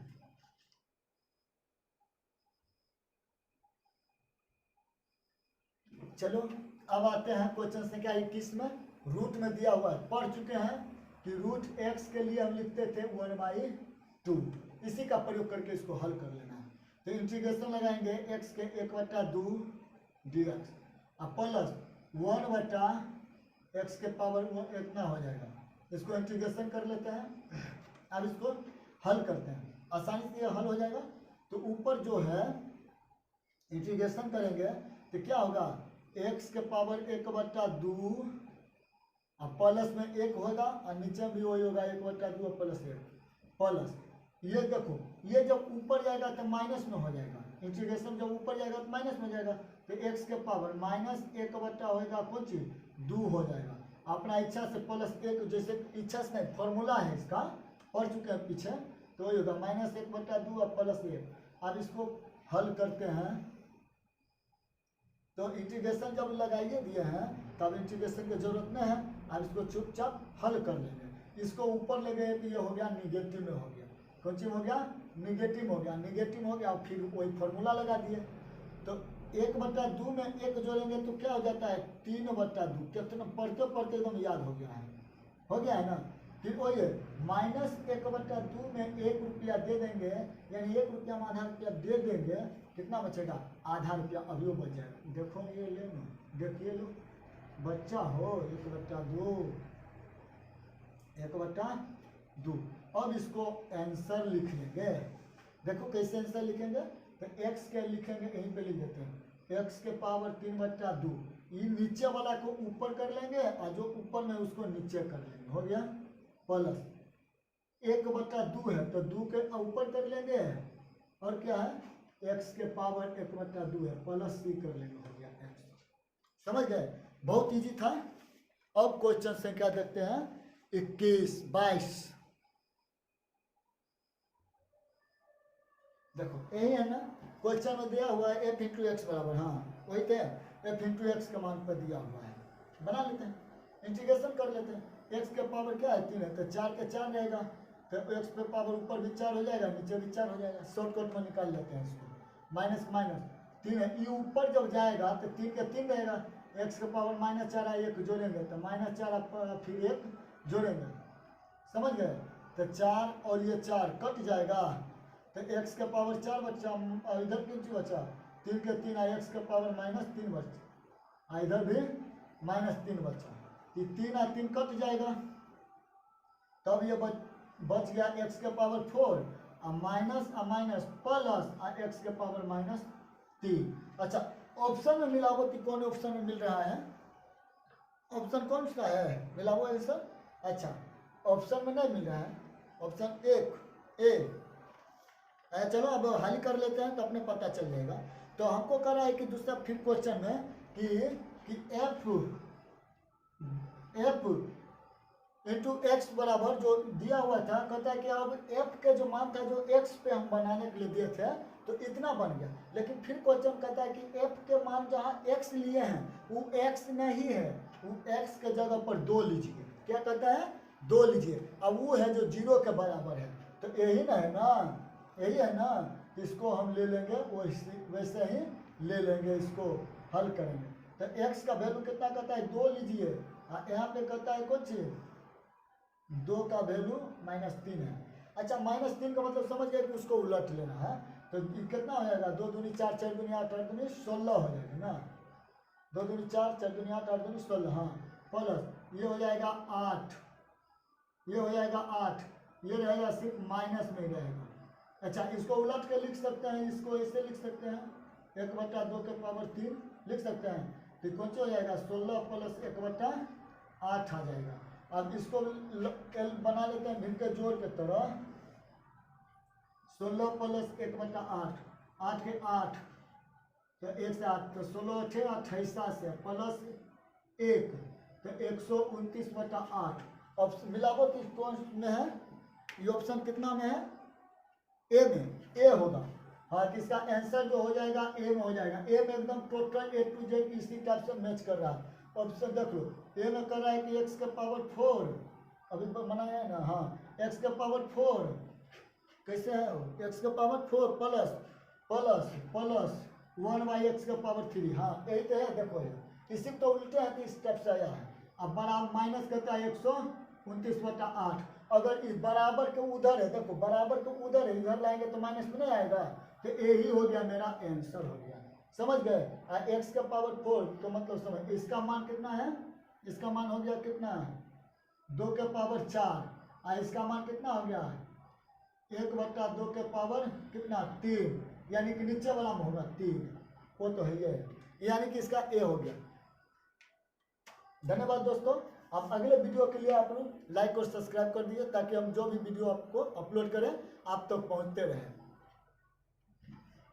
चलो अब आते हैं क्वेश्चन संख्या 21 में, रूट में दिया हुआ है, पढ़ चुके हैं कि रूट एक्स के लिए हम लिखते थे 1/2, इसी का प्रयोग करके इसको हल कर लेना है। तो इंटीग्रेशन लगाएंगे एक्स के 1/2 dx और प्लस 1 बटा एक्स के पावर इतना हो जाएगा, इसको इंटीग्रेशन कर लेते हैं। अब इसको हल करते हैं, आसानी से ये हल हो जाएगा। तो ऊपर जो है इंटीग्रेशन करेंगे तो क्या होगा एक्स के पावर 1/2 और प्लस में 1 होगा और नीचे भी वही होगा 1/2 और प्लस 1 प्लस। ये देखो ये जब ऊपर जाएगा तो माइनस में हो जाएगा, इंटीग्रेशन जब ऊपर जाएगा तो माइनस में जाएगा, तो एक्स के पावर -1 होगा कौन चीज 2 हो जाएगा। अपना इच्छा से +1 जैसे इच्छा से नहीं, फॉर्मूला है इसका, पढ़ चुके हैं पीछे, तो वही होगा -1/2 और +1। अब इसको हल करते हैं तो इंटीग्रेशन जब लगाइए दिए हैं तब इंटीग्रेशन की जरूरत नहीं है। अब इसको चुपचाप हल कर लेंगे। इसको ऊपर ले गए तो ये हो गया निगेटिव में हो गया, कौन चीज हो गया निगेटिव हो गया, निगेटिव हो गया और फिर वही फॉर्मूला लगा दिए। तो 1/2 में 1 जोड़ेंगे तो क्या हो जाता है 3/2। कितना पढ़ते पढ़ते एकदम याद हो गया है ना। फिर वही है -1/2 में 1 रुपया दे देंगे, यानी 1 रुपया में आधा रुपया दे देंगे, कितना बचेगा आधा रुपया अभी बच जाएगा। देखो ये ले लो, देखिए लो बच्चा हो 1/2। अब इसको आंसर लिख लेंगे। देखो कैसे आंसर लिखेंगे, तो x के लिखेंगे यहीं पे लिख देते हैं, x के पावर 3/2। ये नीचे वाला को ऊपर कर लेंगे और जो ऊपर में उसको नीचे कर लेंगे, हो गया प्लस 1/2 है तो 2 के ऊपर कर लेंगे और क्या है x के पावर 1/2 है प्लस c कर लेंगे, हो गया x। समझ गए, बहुत इजी था। अब क्वेश्चन संख्या देखते हैं 21, 22। देखो यही है ना, क्वेश्चन में दिया हुआ है f × x बराबर, हाँ वही थे, f × x का मान पर दिया हुआ है, बना लेते हैं, इंटीग्रेशन कर लेते हैं। x के पावर क्या है 3 है तो 4 के 4 रहेगा, तो x पे पावर ऊपर भी 4 हो जाएगा नीचे भी 4 हो जाएगा। शॉर्टकट में निकाल लेते हैं इसको, माइनस माइनस 3 है, ये ऊपर जब जाएगा तो 3 के 3 रहेगा, x के पावर -4 है 1 जोड़ेंगे तो -4 फिर 1 जोड़ेंगे, समझ गए। तो 4 और ये 4 कट जाएगा तो x के पावर 4 बचा, और इधर किन चीज बचा 3 के 3 है, x के पावर -3 बचा, इधर भी -3 बचा, ये 3 और 3 कट जाएगा, तब ये बच गया x के पावर 4 और माइनस और माइनस प्लस और x के पावर -3। अच्छा ऑप्शन में मिलावो कि कौन ऑप्शन में मिल रहा है, ऑप्शन कौन सा है मिलावो आंसर। अच्छा ऑप्शन में नहीं मिल रहा है, ऑप्शन 1 ए। चलो अब हाल कर लेते हैं तो अपने पता चल जाएगा। तो हमको कह रहा है कि दूसरा फिर क्वेश्चन में कि f × x बराबर जो दिया हुआ था, कहता है कि अब f के जो मान था जो x पे हम बनाने के लिए दिए थे तो इतना बन गया, लेकिन फिर क्वेश्चन कहता है कि f के मान जहाँ x लिए हैं वो x नहीं है, वो x के जगह पर 2 लीजिए। क्या कहता है 2 लीजिए, अब वो है जो 0 के बराबर है, तो यही ना है ना, यही है ना, इसको हम ले लेंगे वैसे ही ले लेंगे, इसको हल करेंगे। तो x का वैल्यू कितना कहता है 2 लीजिए, यहाँ पे कहता है कुछ 2 का वैल्यू -3 है। अच्छा -3 का मतलब समझ गए कि उसको उलट लेना है, तो कितना हो जाएगा 2 दूनी 4, 4 दूनी 8, 8 दूनी 16 हो जाएगा ना, 2 दूनी 4, 4 दूनी 8, 8 दूनी 16, हाँ प्लस ये हो जाएगा 8, ये हो जाएगा 8, ये रहेगा सिर्फ माइनस में रहेगा। अच्छा इसको उलट के लिख सकते हैं, इसको ऐसे लिख सकते हैं 1/2 के पावर 3 लिख सकते हैं, तो कौन सा हो जाएगा 16 प्लस 1/8 आ जाएगा। अब इसको बना लेते हैं भिन्न के जोड़ के तरह, 16 प्लस 1/8, 8 के 8 तो 1 से 8 तो 16 6 28 से प्लस 1 तो 129/8। ऑप्शन मिलावो कि कौन में है, ये ऑप्शन कितना में है ए में, ए होगा, हाँ कि इसका आंसर जो हो जाएगा ए में हो जाएगा। ए में एकदम टोटल A to Z इसी टाइप से मैच कर रहा है। ऑप्शन देख लो, ए में कर रहा है कि x के पावर 4 अभी बनाया है ना, हाँ x के पावर 4 कैसे है, x के power 4 plus plus plus 1/x के पावर 3, हाँ यही तो है। देखो ये इसी तो उल्टे है तो इस टाइप से आया है। अब बड़ा माइनस करता है 129/8, अगर इस बराबर के उधर है, देखो बराबर के उधर है, इधर लाएंगे तो माइनस में नहीं आएगा, तो यही हो गया मेरा आंसर हो गया, समझ गए। x का पावर 4 तो मतलब समझ, इसका मान कितना है, इसका मान हो गया कितना 2 के पावर 4, और इसका मान कितना हो गया 1/2 के पावर कितना 3, यानी कि नीचे वाला में होगा 3, वो तो है ये। यानी कि इसका ए हो गया। धन्यवाद दोस्तों। आप अगले वीडियो के लिए आप लोग लाइक और सब्सक्राइब कर दीजिए ताकि हम जो भी वीडियो आपको अपलोड करें आप तक पहुंचते रहें।